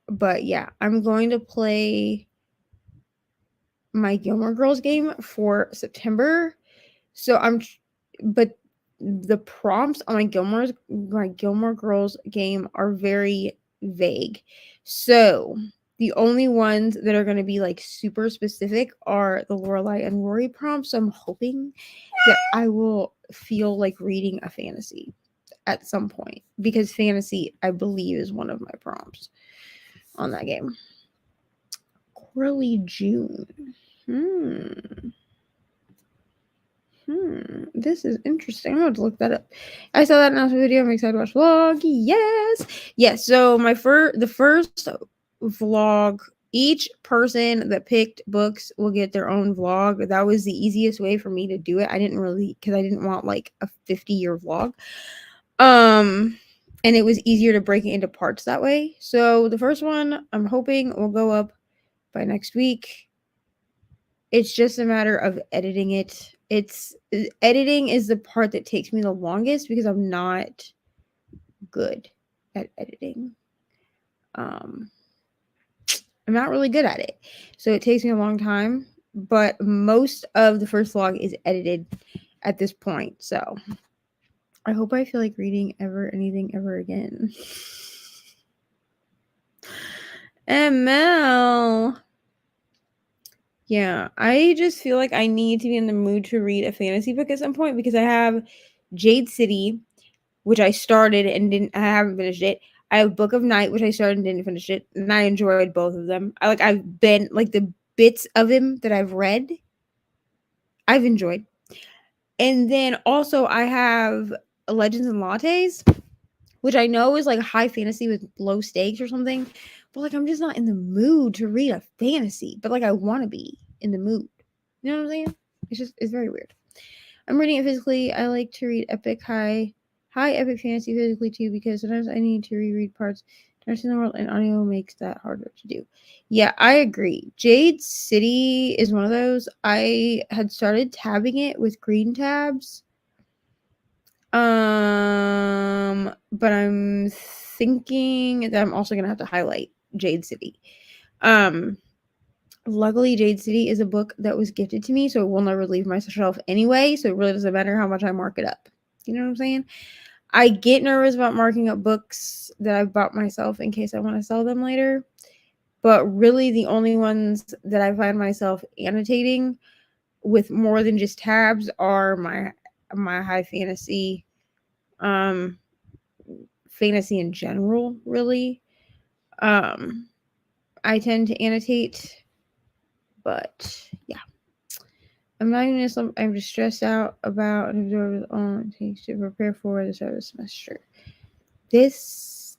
A: But yeah, I'm going to play my Gilmore Girls game for September. But the prompts on my Gilmore Girls game are very vague. So the only ones that are going to be like super specific are the Lorelai and Rory prompts. So I'm hoping that I will feel like reading a fantasy at some point, because fantasy, I believe, is one of my prompts. on that game. Early June. This is interesting. I'm going to look that up. I saw that announcement video. I'm excited to watch vlog. Yes. So the first vlog, each person that picked books will get their own vlog. That was the easiest way for me to do it. I didn't want like a 50-year vlog. And it was easier to break it into parts that way. So the first one, I'm hoping will go up by next week. It's just a matter of editing it. Editing is the part that takes me the longest because I'm not good at editing. I'm not really good at it. So it takes me a long time, but most of the first vlog is edited at this point. So I hope I feel like reading anything ever again. ML. Yeah, I just feel like I need to be in the mood to read a fantasy book at some point because I have Jade City, which I started and I haven't finished it. I have Book of Night, which I started and didn't finish it, and I enjoyed both of them. I've been like the bits of him that I've read, I've enjoyed. And then also I have Legends and Lattes, which I know is like high fantasy with low stakes or something, but like I'm just not in the mood to read a fantasy, but like I want to be in the mood. You know what I'm saying? It's very weird. I'm reading it physically. I like to read high epic fantasy physically too because sometimes I need to reread parts to understand the world, and audio makes that harder to do. Yeah, I agree. Jade City is one of those. I had started tabbing it with green tabs. But I'm thinking that I'm also gonna have to highlight Jade City. Luckily, Jade City is a book that was gifted to me, so it will never leave my shelf anyway. So it really doesn't matter how much I mark it up. You know what I'm saying? I get nervous about marking up books that I've bought myself in case I want to sell them later. But really, the only ones that I find myself annotating with more than just tabs are my high fantasy, fantasy in general. Really, I tend to annotate, but yeah. I'm not even I'm just stressed out about and absorb all it takes to prepare for the start of the semester. This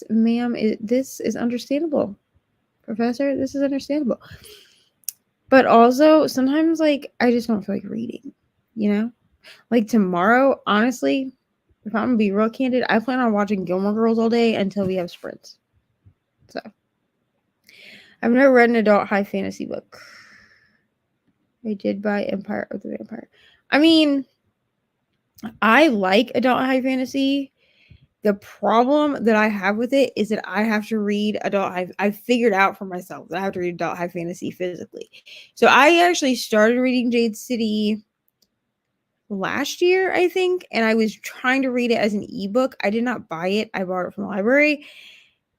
A: ma'am, this is understandable. Professor, this is understandable. But also, sometimes, like, I just don't feel like reading, you know? Like, tomorrow, honestly, if I'm gonna be real candid, I plan on watching Gilmore Girls all day until we have sprints. So, I've never read an adult high fantasy book. I did buy Empire of the Vampire. I mean, I like adult high fantasy. The problem that I have with it is that I have to read adult high. I've figured out for myself that I have to read adult high fantasy physically. So I actually started reading Jade City last year, I think, and I was trying to read it as an ebook. I did not buy it. I bought it from the library,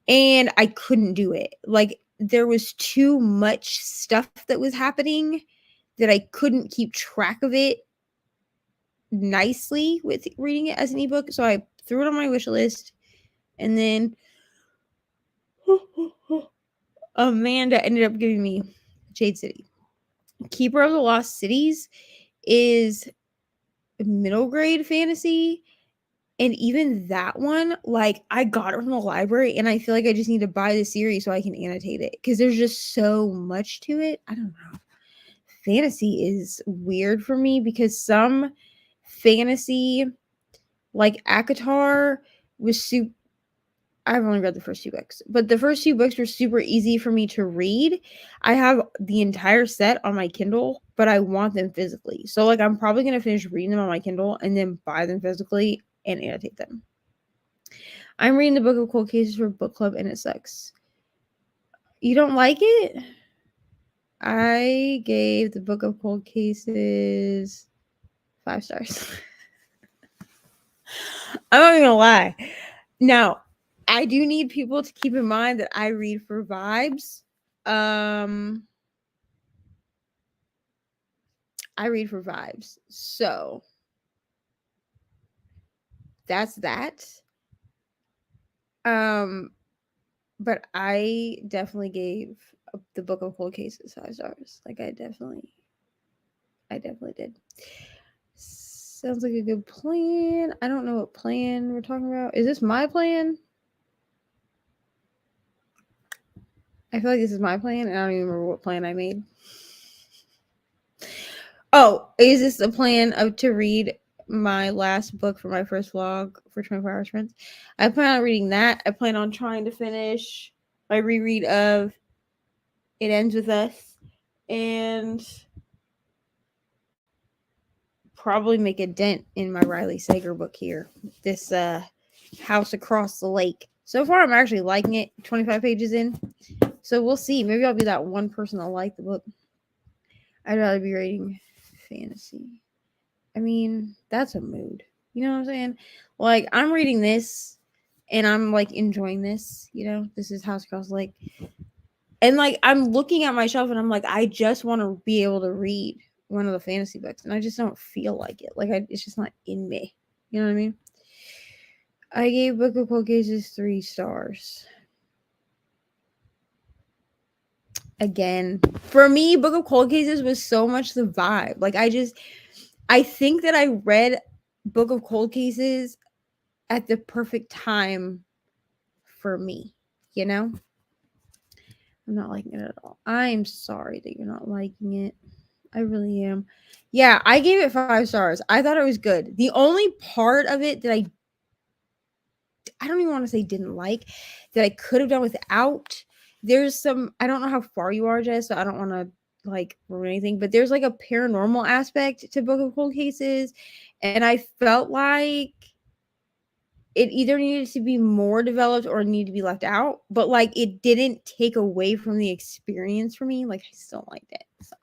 A: and I couldn't do it. Like there was too much stuff that was happening that I couldn't keep track of it nicely with reading it as an ebook. So I threw it on my wish list, and then Amanda ended up giving me Jade City. Keeper of the Lost Cities is middle grade fantasy. And even that one, like I got it from the library, and I feel like I just need to buy the series so I can annotate it because there's just so much to it. I don't know. Fantasy is weird for me because some fantasy, like ACOTAR, was super. I've only read the first 2 books, but the first 2 books were super easy for me to read. I have the entire set on my Kindle, but I want them physically. So like I'm probably going to finish reading them on my Kindle and then buy them physically and annotate them. I'm reading the Book of Cold Cases for book club and it sucks. You don't like it? I gave the Book of Cold Cases 5 stars. I'm not gonna lie. Now, I do need people to keep in mind that I read for vibes. I read for vibes. So that's that. But I definitely gave the Book of Cold Cases 5 stars. Like I definitely did. Sounds like a good plan. I don't know what plan we're talking about. Is this my plan? I feel like this is my plan, and I don't even remember what plan I made. Oh, is this a plan of to read my last book for my first vlog for 24 Hours Friends? I plan on reading that. I plan on trying to finish my reread of It Ends With Us, and probably make a dent in my Riley Sager book here. This House Across the Lake. So far, I'm actually liking it. 25 pages in. So we'll see. Maybe I'll be that one person that'll like the book. I'd rather be reading fantasy. I mean, that's a mood. You know what I'm saying? Like, I'm reading this and I'm like enjoying this. You know, this is House Across the Lake. And like, I'm looking at my shelf and I'm like, I just want to be able to read one of the fantasy books. And I just don't feel like it. Like, it's just not in me. You know what I mean? I gave Book of Cold Cases 3 stars. Again, for me, Book of Cold Cases was so much the vibe. Like, I think that I read Book of Cold Cases at the perfect time for me, you know? I'm not liking it at all. I'm sorry that you're not liking it. I really am. Yeah, I gave it 5 stars. I thought it was good. The only part of it that I don't even want to say didn't like, that I could have done without, there's some, I don't know how far you are, Jess, so I don't want to like ruin anything, but there's like a paranormal aspect to Book of Cold Cases, and I felt like it either needed to be more developed or needed to be left out, but like it didn't take away from the experience for me. Like I still liked it. So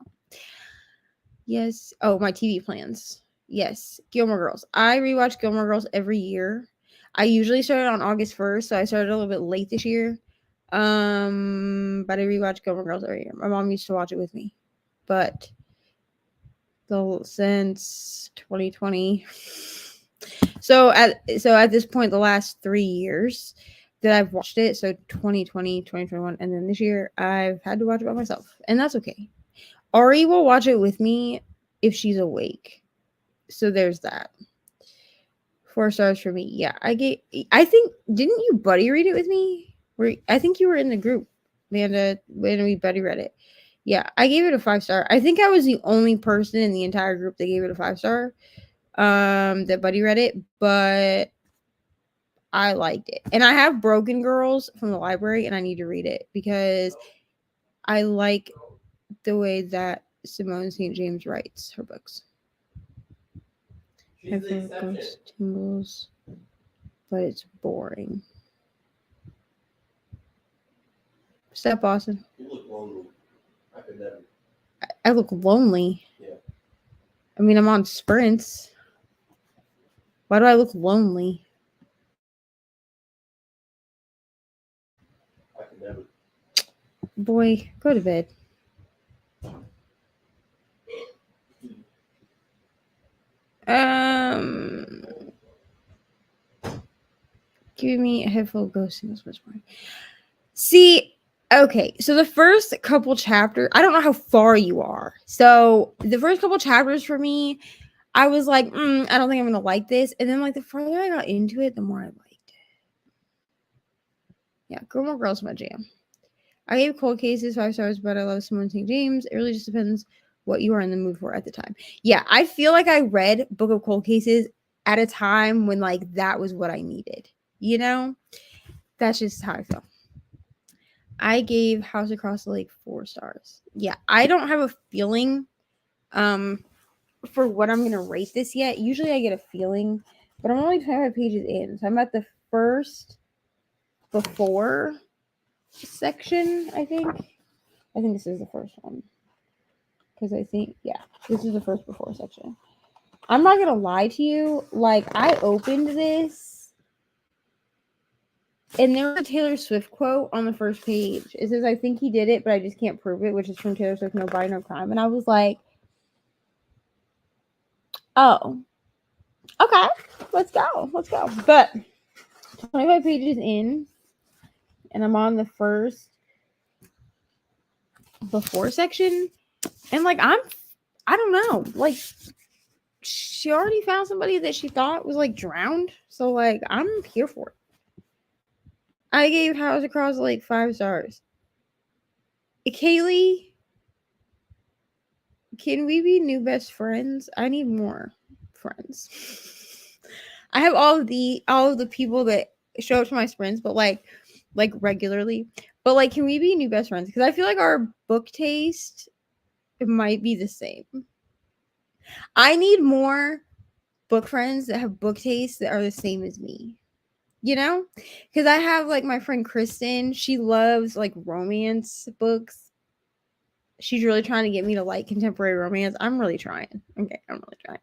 A: yes. Oh, my TV plans. Yes. Gilmore Girls. I rewatch Gilmore Girls every year. I usually start it on August 1st, so I started a little bit late this year. But I rewatch Gilmore Girls every year. My mom used to watch it with me. But since 2020. So at this point, the last 3 years that I've watched it, so 2020, 2021, and then this year, I've had to watch it by myself. And that's okay. Ari will watch it with me if she's awake. So there's that. 4 stars for me. Yeah, I think, didn't you buddy read it with me? I think you were in the group, Amanda, when we buddy read it. Yeah, I gave it a 5 star. I think I was the only person in the entire group that gave it a 5 star. That buddy read it, but I liked it. And I have Broken Girls from the library, and I need to read it because I like the way that Simone St. James writes her books. I feel ghost tingles, but it's boring. Step Boston.
C: You look lonely. I could never.
A: I look lonely.
C: Yeah.
A: I mean, I'm on sprints. Why do I look lonely?
C: I could never.
A: Boy, go to bed. Give me a head full of ghost singles. See, okay, so the first couple chapters, I don't know how far you are. So the first couple chapters for me, I was like, I don't think I'm gonna like this. And then like the further I got into it, the more I liked it. Yeah, Gilmore Girls my jam. I gave Cold Cases 5 stars, but I love Simone St. James. It really just depends what you are in the mood for at the time. Yeah, I feel like I read Book of Cold Cases at a time when like that was what I needed. You know? That's just how I feel. I gave House Across the Lake 4 stars. Yeah, I don't have a feeling for what I'm going to rate this yet. Usually I get a feeling, but I'm only 25 pages in. So I'm at the first before section, I think. I think this is the first one. Because I think, yeah, this is the first before section. I'm not going to lie to you. Like, I opened this, and there was a Taylor Swift quote on the first page. It says, I think he did it, but I just can't prove it, which is from Taylor Swift, No Body, No Crime. And I was like, oh, okay, let's go. But 25 pages in, and I'm on the first before section, and like I don't know, like she already found somebody that she thought was like drowned, so like I'm here for it. I gave House Across the Lake 5 stars. Kaylee, can we be new best friends? I need more friends. I have all of the people that show up to my sprints, but like regularly. But like, can we be new best friends? Because I feel like our book taste, it might be the same. I need more book friends that have book tastes that are the same as me. You know? Because I have like my friend Kristen, she loves like romance books. She's really trying to get me to like contemporary romance. I'm really trying. Okay, I'm really trying.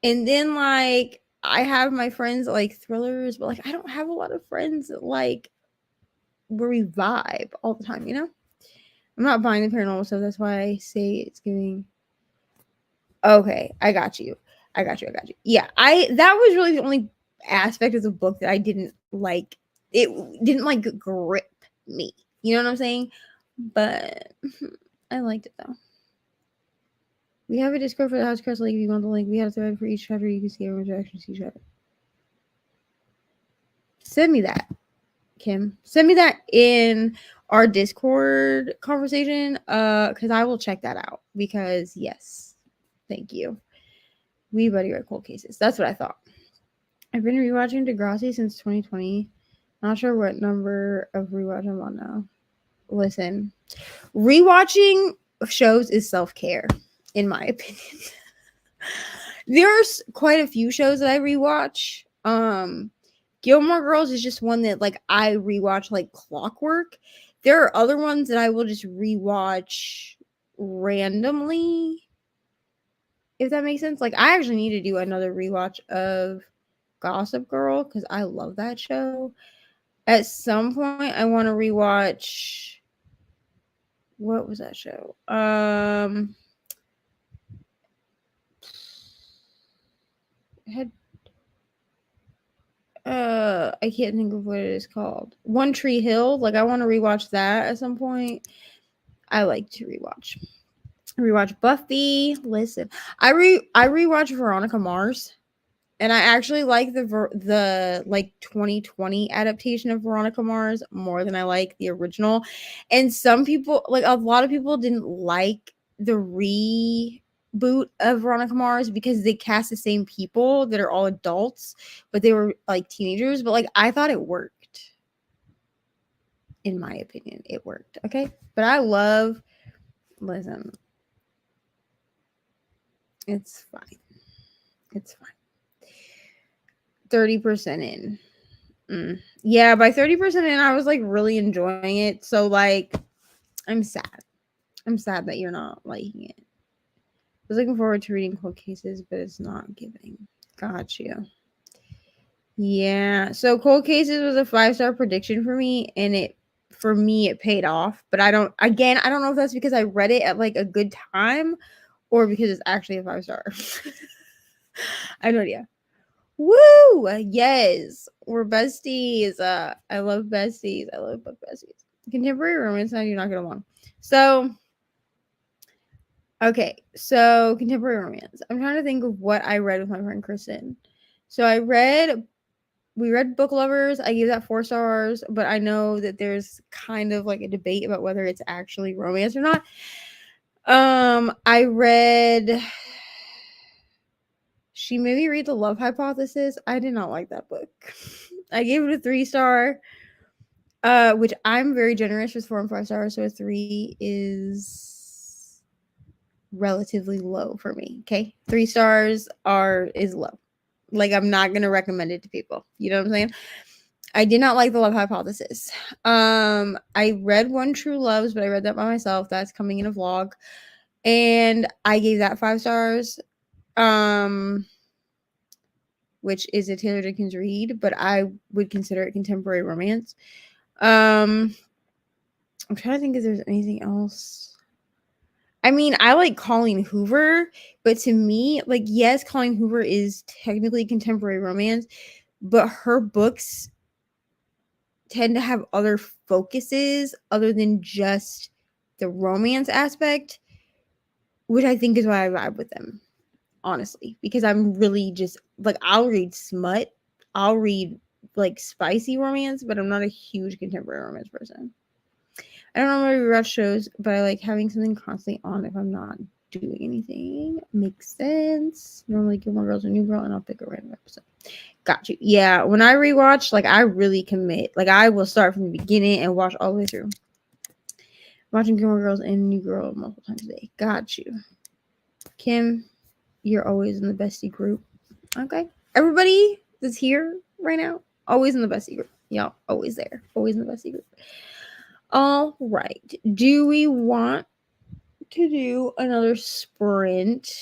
A: And then like I have my friends that like thrillers, but like I don't have a lot of friends that like where we vibe all the time, you know? I'm not buying the paranormal stuff. That's why I say it's giving. Okay, I got you. Yeah, that was really the only aspect of the book that I didn't like. It didn't like grip me. You know what I'm saying? But I liked it though. We have a Discord for the House Across the Lake. If you want the link, we have a thread for each chapter. You can see everyone's reactions to each other. Send me that, Kim. Send me that in our Discord conversation. Because I will check that out. Because yes, thank you. We buddy are cold cases. That's what I thought. I've been rewatching Degrassi since 2020. Not sure what number of rewatch I'm on now. Listen, rewatching shows is self-care, in my opinion. There's quite a few shows that I rewatch. Gilmore Girls is just one that like I rewatch like clockwork. There are other ones that I will just rewatch randomly, if that makes sense. Like I actually need to do another rewatch of Gossip Girl because I love that show. At some point, I want to rewatch. What was that show? I can't think of what it is called. One Tree Hill. Like I want to rewatch that at some point. I like to rewatch Buffy. Listen, I rewatch Veronica Mars. And I actually like the like 2020 adaptation of Veronica Mars more than I like the original. And some people, like a lot of people, didn't like the reboot of Veronica Mars because they cast the same people that are all adults, but they were like teenagers. But like I thought it worked. In my opinion, it worked. Okay, but I love. Listen, it's fine. It's fine. 30% in. Yeah, by 30% in, I was like really enjoying it. So like, I'm sad. I'm sad that you're not liking it. I was looking forward to reading Cold Cases, but it's not giving. Got you. Yeah. So Cold Cases was a 5-star prediction for me, and it paid off. But I don't know if that's because I read it at like a good time or because it's actually a 5-star. I have no idea. Woo! Yes, we're besties. I love besties. I love book besties. Contemporary romance. Now you're not gonna want. So, okay. So contemporary romance. I'm trying to think of what I read with my friend Kristen. So we read Book Lovers. I gave that 4 stars, but I know that there's kind of like a debate about whether it's actually romance or not. I read. She made me read The Love Hypothesis. I did not like that book. I gave it a 3-star, which I'm very generous with 4 and 5 stars. So a 3 is relatively low for me. Okay, 3 stars is low. Like I'm not gonna recommend it to people. You know what I'm saying? I did not like The Love Hypothesis. I read One True Loves, but I read that by myself. That's coming in a vlog, and I gave that 5 stars. Which is a Taylor Dickens read, but I would consider it contemporary romance. I'm trying to think if there's anything else. I mean, I like Colleen Hoover, but to me, like, yes, Colleen Hoover is technically contemporary romance, but her books tend to have other focuses other than just the romance aspect, which I think is why I vibe with them, honestly, because I'm really just like, I'll read smut, I'll read like spicy romance, but I'm not a huge contemporary romance person. I don't normally rewatch shows, but I like having something constantly on if I'm not doing anything. Makes sense. Normally Gilmore Girls or New Girl, and I'll pick a random episode. Got you. Yeah, when I rewatch, like, I really commit. Like, I will start from the beginning and watch all the way through. Watching Gilmore Girls and New Girl multiple times a day. Got you. Kim, you're always in the bestie group. Okay. Everybody that's here right now, always in the bestie group. Y'all, always there. Always in the bestie group. All right. Do we want to do another sprint,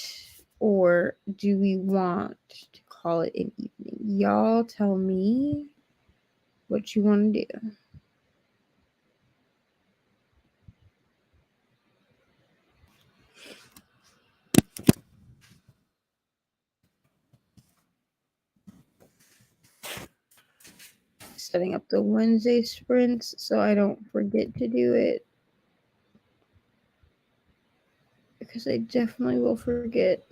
A: or do we want to call it an evening? Y'all tell me what you want to do. Setting up the Wednesday sprints so I don't forget to do it, because I definitely will forget.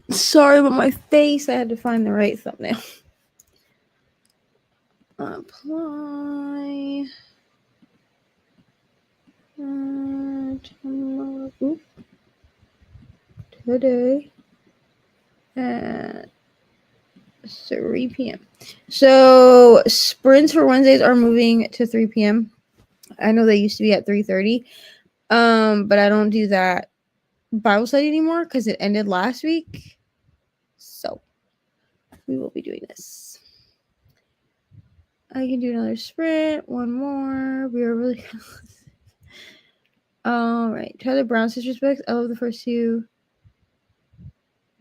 A: Sorry about my face. I had to find the right thumbnail. Apply. Today at 3 p.m. So sprints for Wednesdays are moving to 3 p.m. I know they used to be at 3:30. But I don't do that Bible study anymore because it ended last week. So we will be doing this. I can do another sprint, one more. We are really all right. Tyler Brown Sisters books. I love the first two.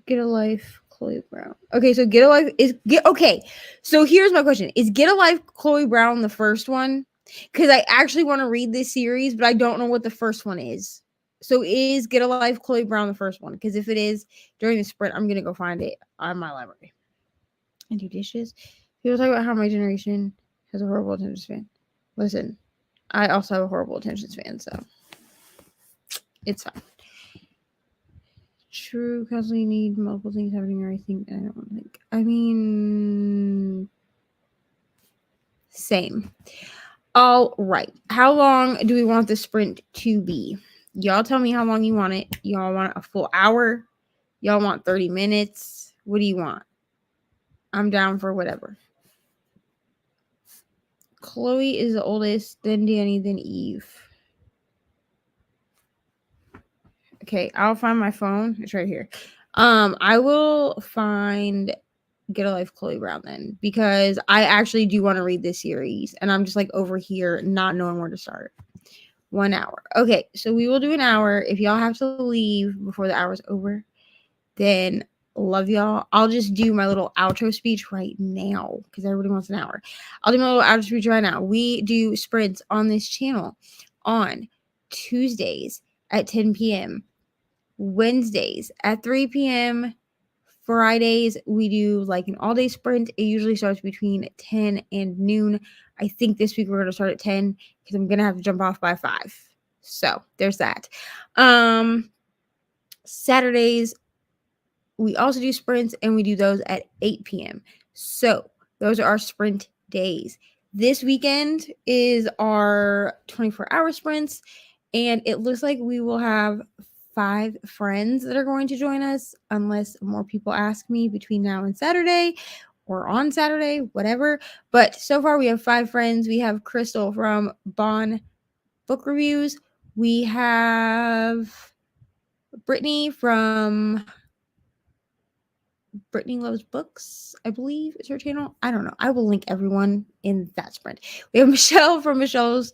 A: Get a Life, Chloe Brown. Okay, so Get a Life is okay. So here's my question: is Get a Life, Chloe Brown the first one? Because I actually want to read this series, but I don't know what the first one is. So is Get a Life, Chloe Brown the first one? Because if it is, during the sprint, I'm gonna go find it on my library. And do dishes. People talk about how my generation has a horrible attention span. Listen, I also have a horrible attention span, so it's fine. True, constantly need multiple things happening, or I don't think. I mean, same. All right. How long do we want the sprint to be? Y'all tell me how long you want it. Y'all want a full hour? Y'all want 30 minutes? What do you want? I'm down for whatever. Chloe is the oldest, then Danny, then Eve. Okay, I'll find my phone. It's right here. I will find Get a Life, Chloe Brown then, because I actually do want to read this series, and I'm just like over here not knowing where to start. 1 hour. Okay, so we will do an hour. If y'all have to leave before the hour's over, then love y'all. I'll just do my little outro speech right now because everybody wants an hour. I'll do my little outro speech right now. We do sprints on this channel on Tuesdays at 10 p.m. Wednesdays at 3 p.m. Fridays, we do like an all-day sprint. It usually starts between 10 and noon. I think this week we're going to start at 10 because I'm going to have to jump off by 5. So there's that. Saturdays, we also do sprints, and we do those at 8 p.m. So those are our sprint days. This weekend is our 24-hour sprints, and it looks like we will have 5 friends that are going to join us, unless more people ask me between now and Saturday or on Saturday, whatever. But so far we have 5 friends. We have Crystal from Bon Book Reviews. We have Brittany from Brittany Loves Books, I believe is her channel. I don't know. I will link everyone in that sprint. We have Michelle from Michelle's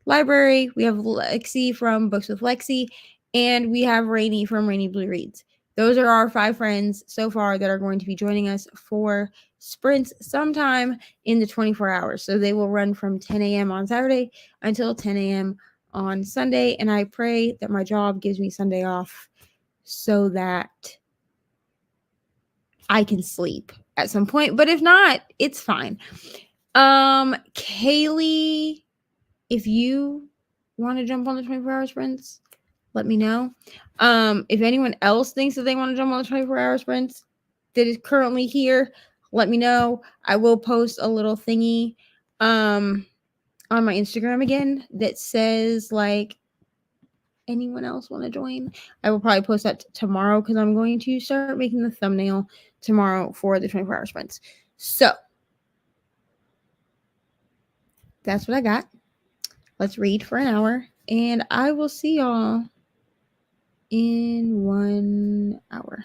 A: Library. We have Lexi from Books with Lexi. And we have Rainy from Rainy Blue Reads. Those are our 5 friends so far that are going to be joining us for sprints sometime in the 24 hours. So they will run from 10 a.m. on Saturday until 10 a.m. on Sunday. And I pray that my job gives me Sunday off so that I can sleep at some point, but if not, it's fine. Kaylee, if you want to jump on the 24-hour sprints, let me know. If anyone else thinks that they want to jump on the 24-hour sprints that is currently here, let me know. I will post a little thingy on my Instagram again that says like, anyone else want to join? I will probably post that tomorrow because I'm going to start making the thumbnail tomorrow for the 24-hour sprints. So that's what I got. Let's read for an hour, and I will see y'all in 1 hour.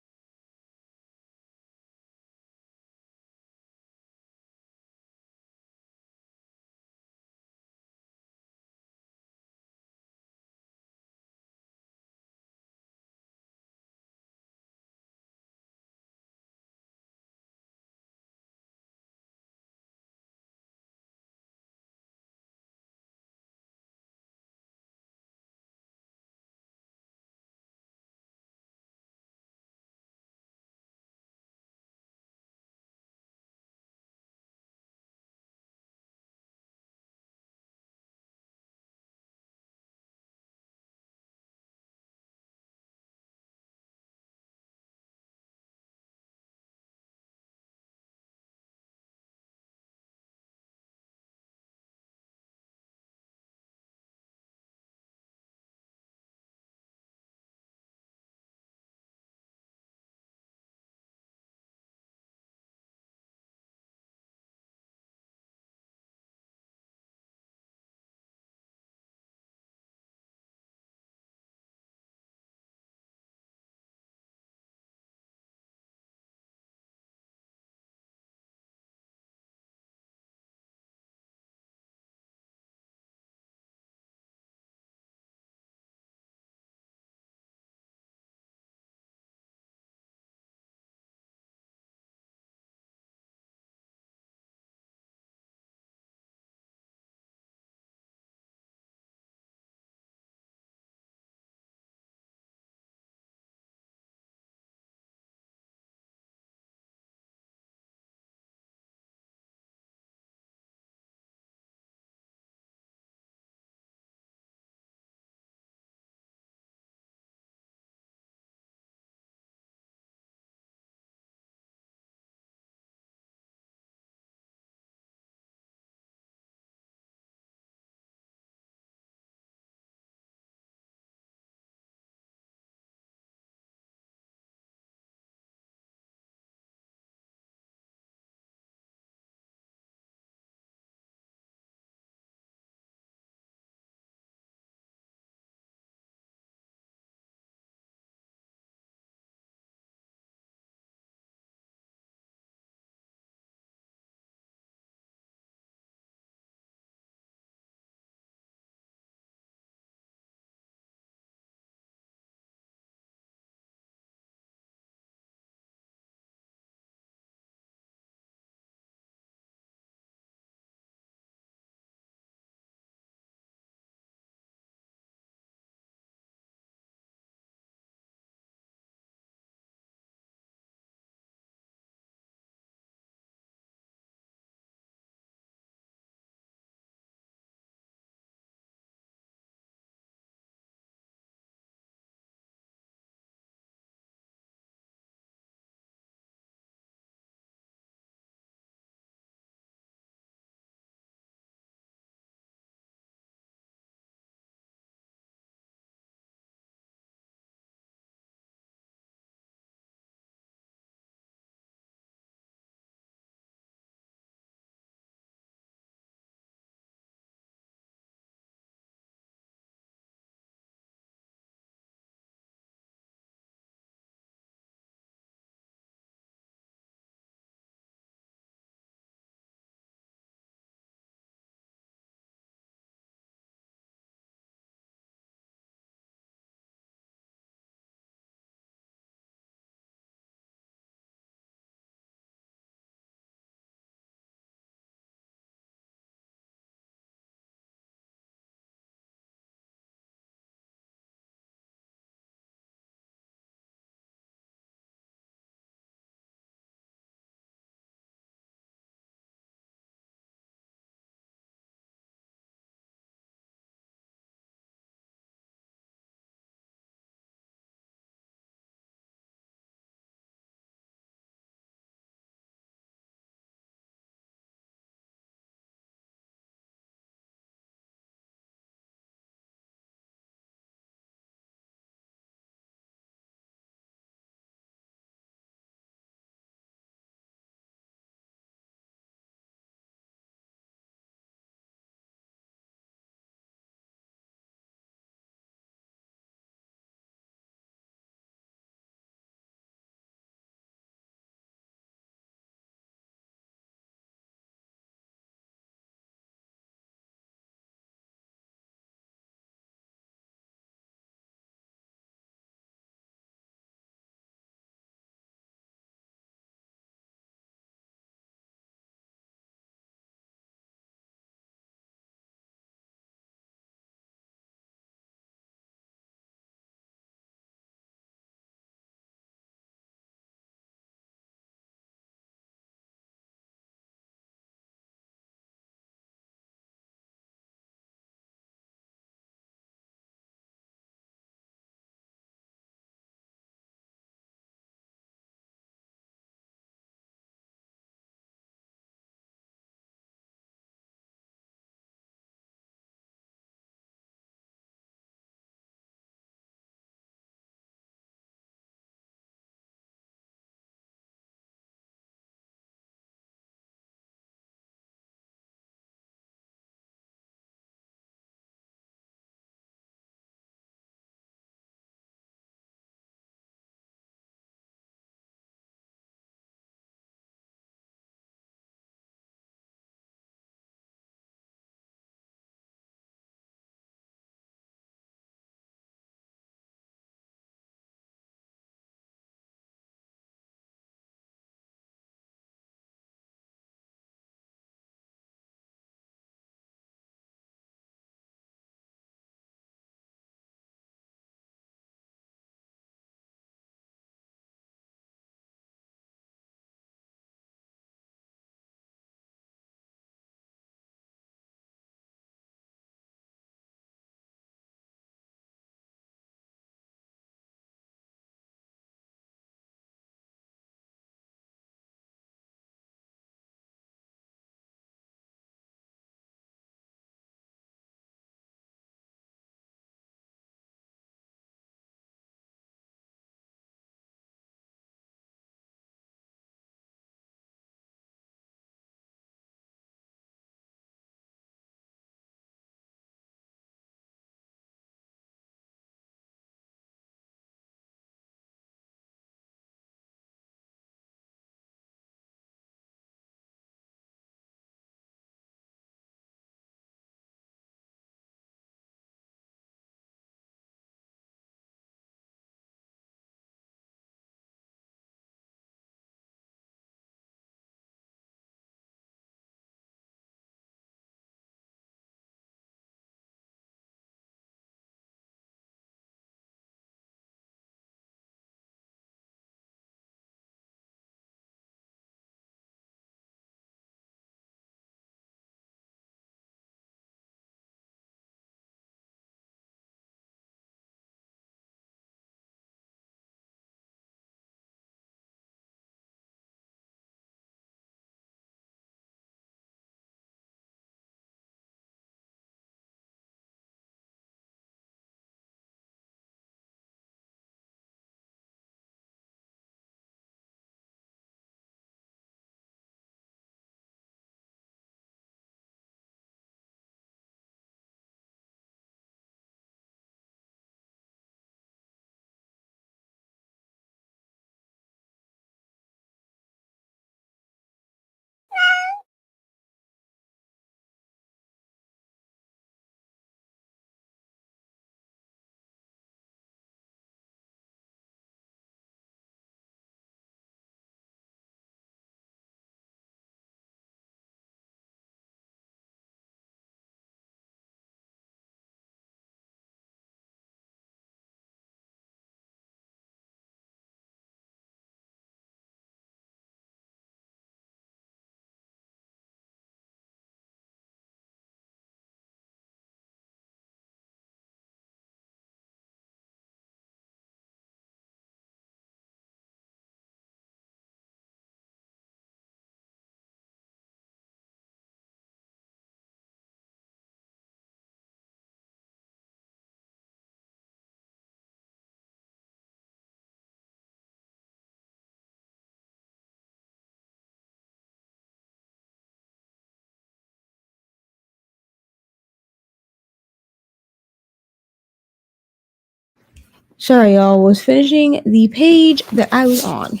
A: Sorry, y'all. Was finishing the page that I was on.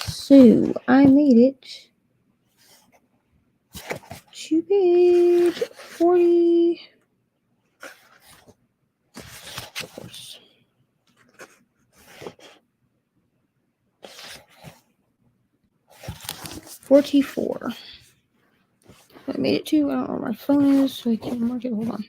A: So I made it to page 40. 44. I made it to. I don't know where my phone is, so I can't mark it. Hold on.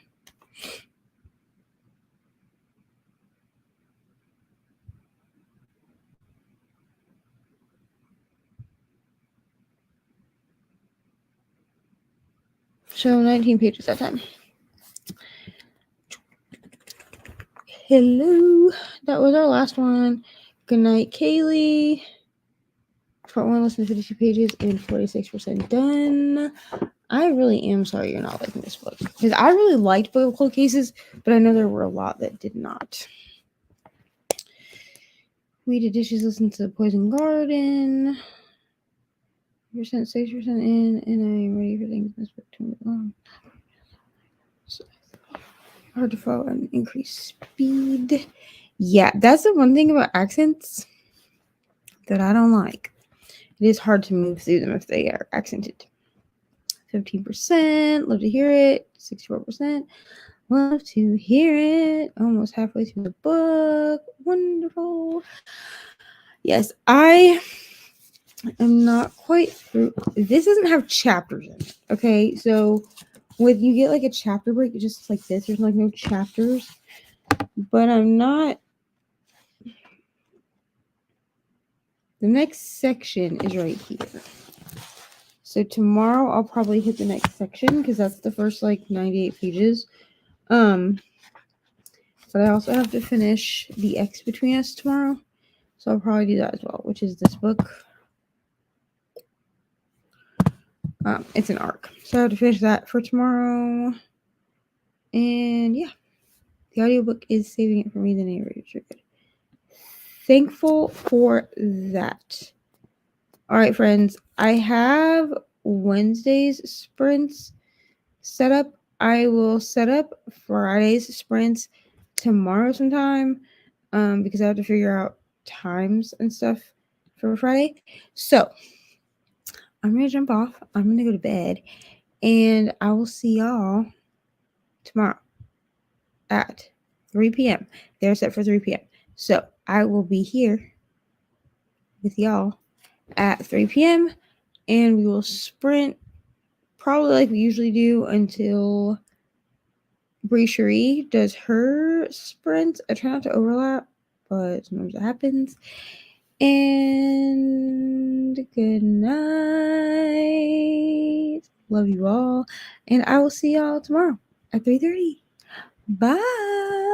A: So 19 pages that time. Hello. That was our last one. Good night, Kaylee. Part 1, listen to 52 pages and 46% done. I really am sorry you're not liking this book. Because I really liked Book of Cold Cases, but I know there were a lot that did not. We did dishes, listen to Poison Garden. 6% in, and I'm ready for things this book to move on. So, hard to follow and increase speed. Yeah, that's the one thing about accents that I don't like. It is hard to move through them if they are accented. 15%, love to hear it. 64%, love to hear it. Almost halfway through the book. Wonderful. Yes, I am not quite through. This doesn't have chapters in it. Okay, so when you get like a chapter break, it's just like this. There's like no chapters. But I'm not. The next section is right here. So tomorrow I'll probably hit the next section because that's the first like 98 pages. But I also have to finish The X Between Us tomorrow. So I'll probably do that as well, which is this book. It's an arc. So I have to finish that for tomorrow. And yeah. The audiobook is saving it for me. The narrator's are good. Thankful for that. All right, friends. I have Wednesday's sprints set up. I will set up Friday's sprints tomorrow sometime because I have to figure out times and stuff for Friday. So I'm going to jump off. I'm going to go to bed. And I will see y'all tomorrow at 3 p.m. They're set for 3 p.m. So I will be here with y'all at 3 p.m. and we will sprint probably like we usually do until Bree Cherie does her sprint. I try not to overlap, but sometimes it happens. And good night. Love you all. And I will see y'all tomorrow at 3:30. Bye.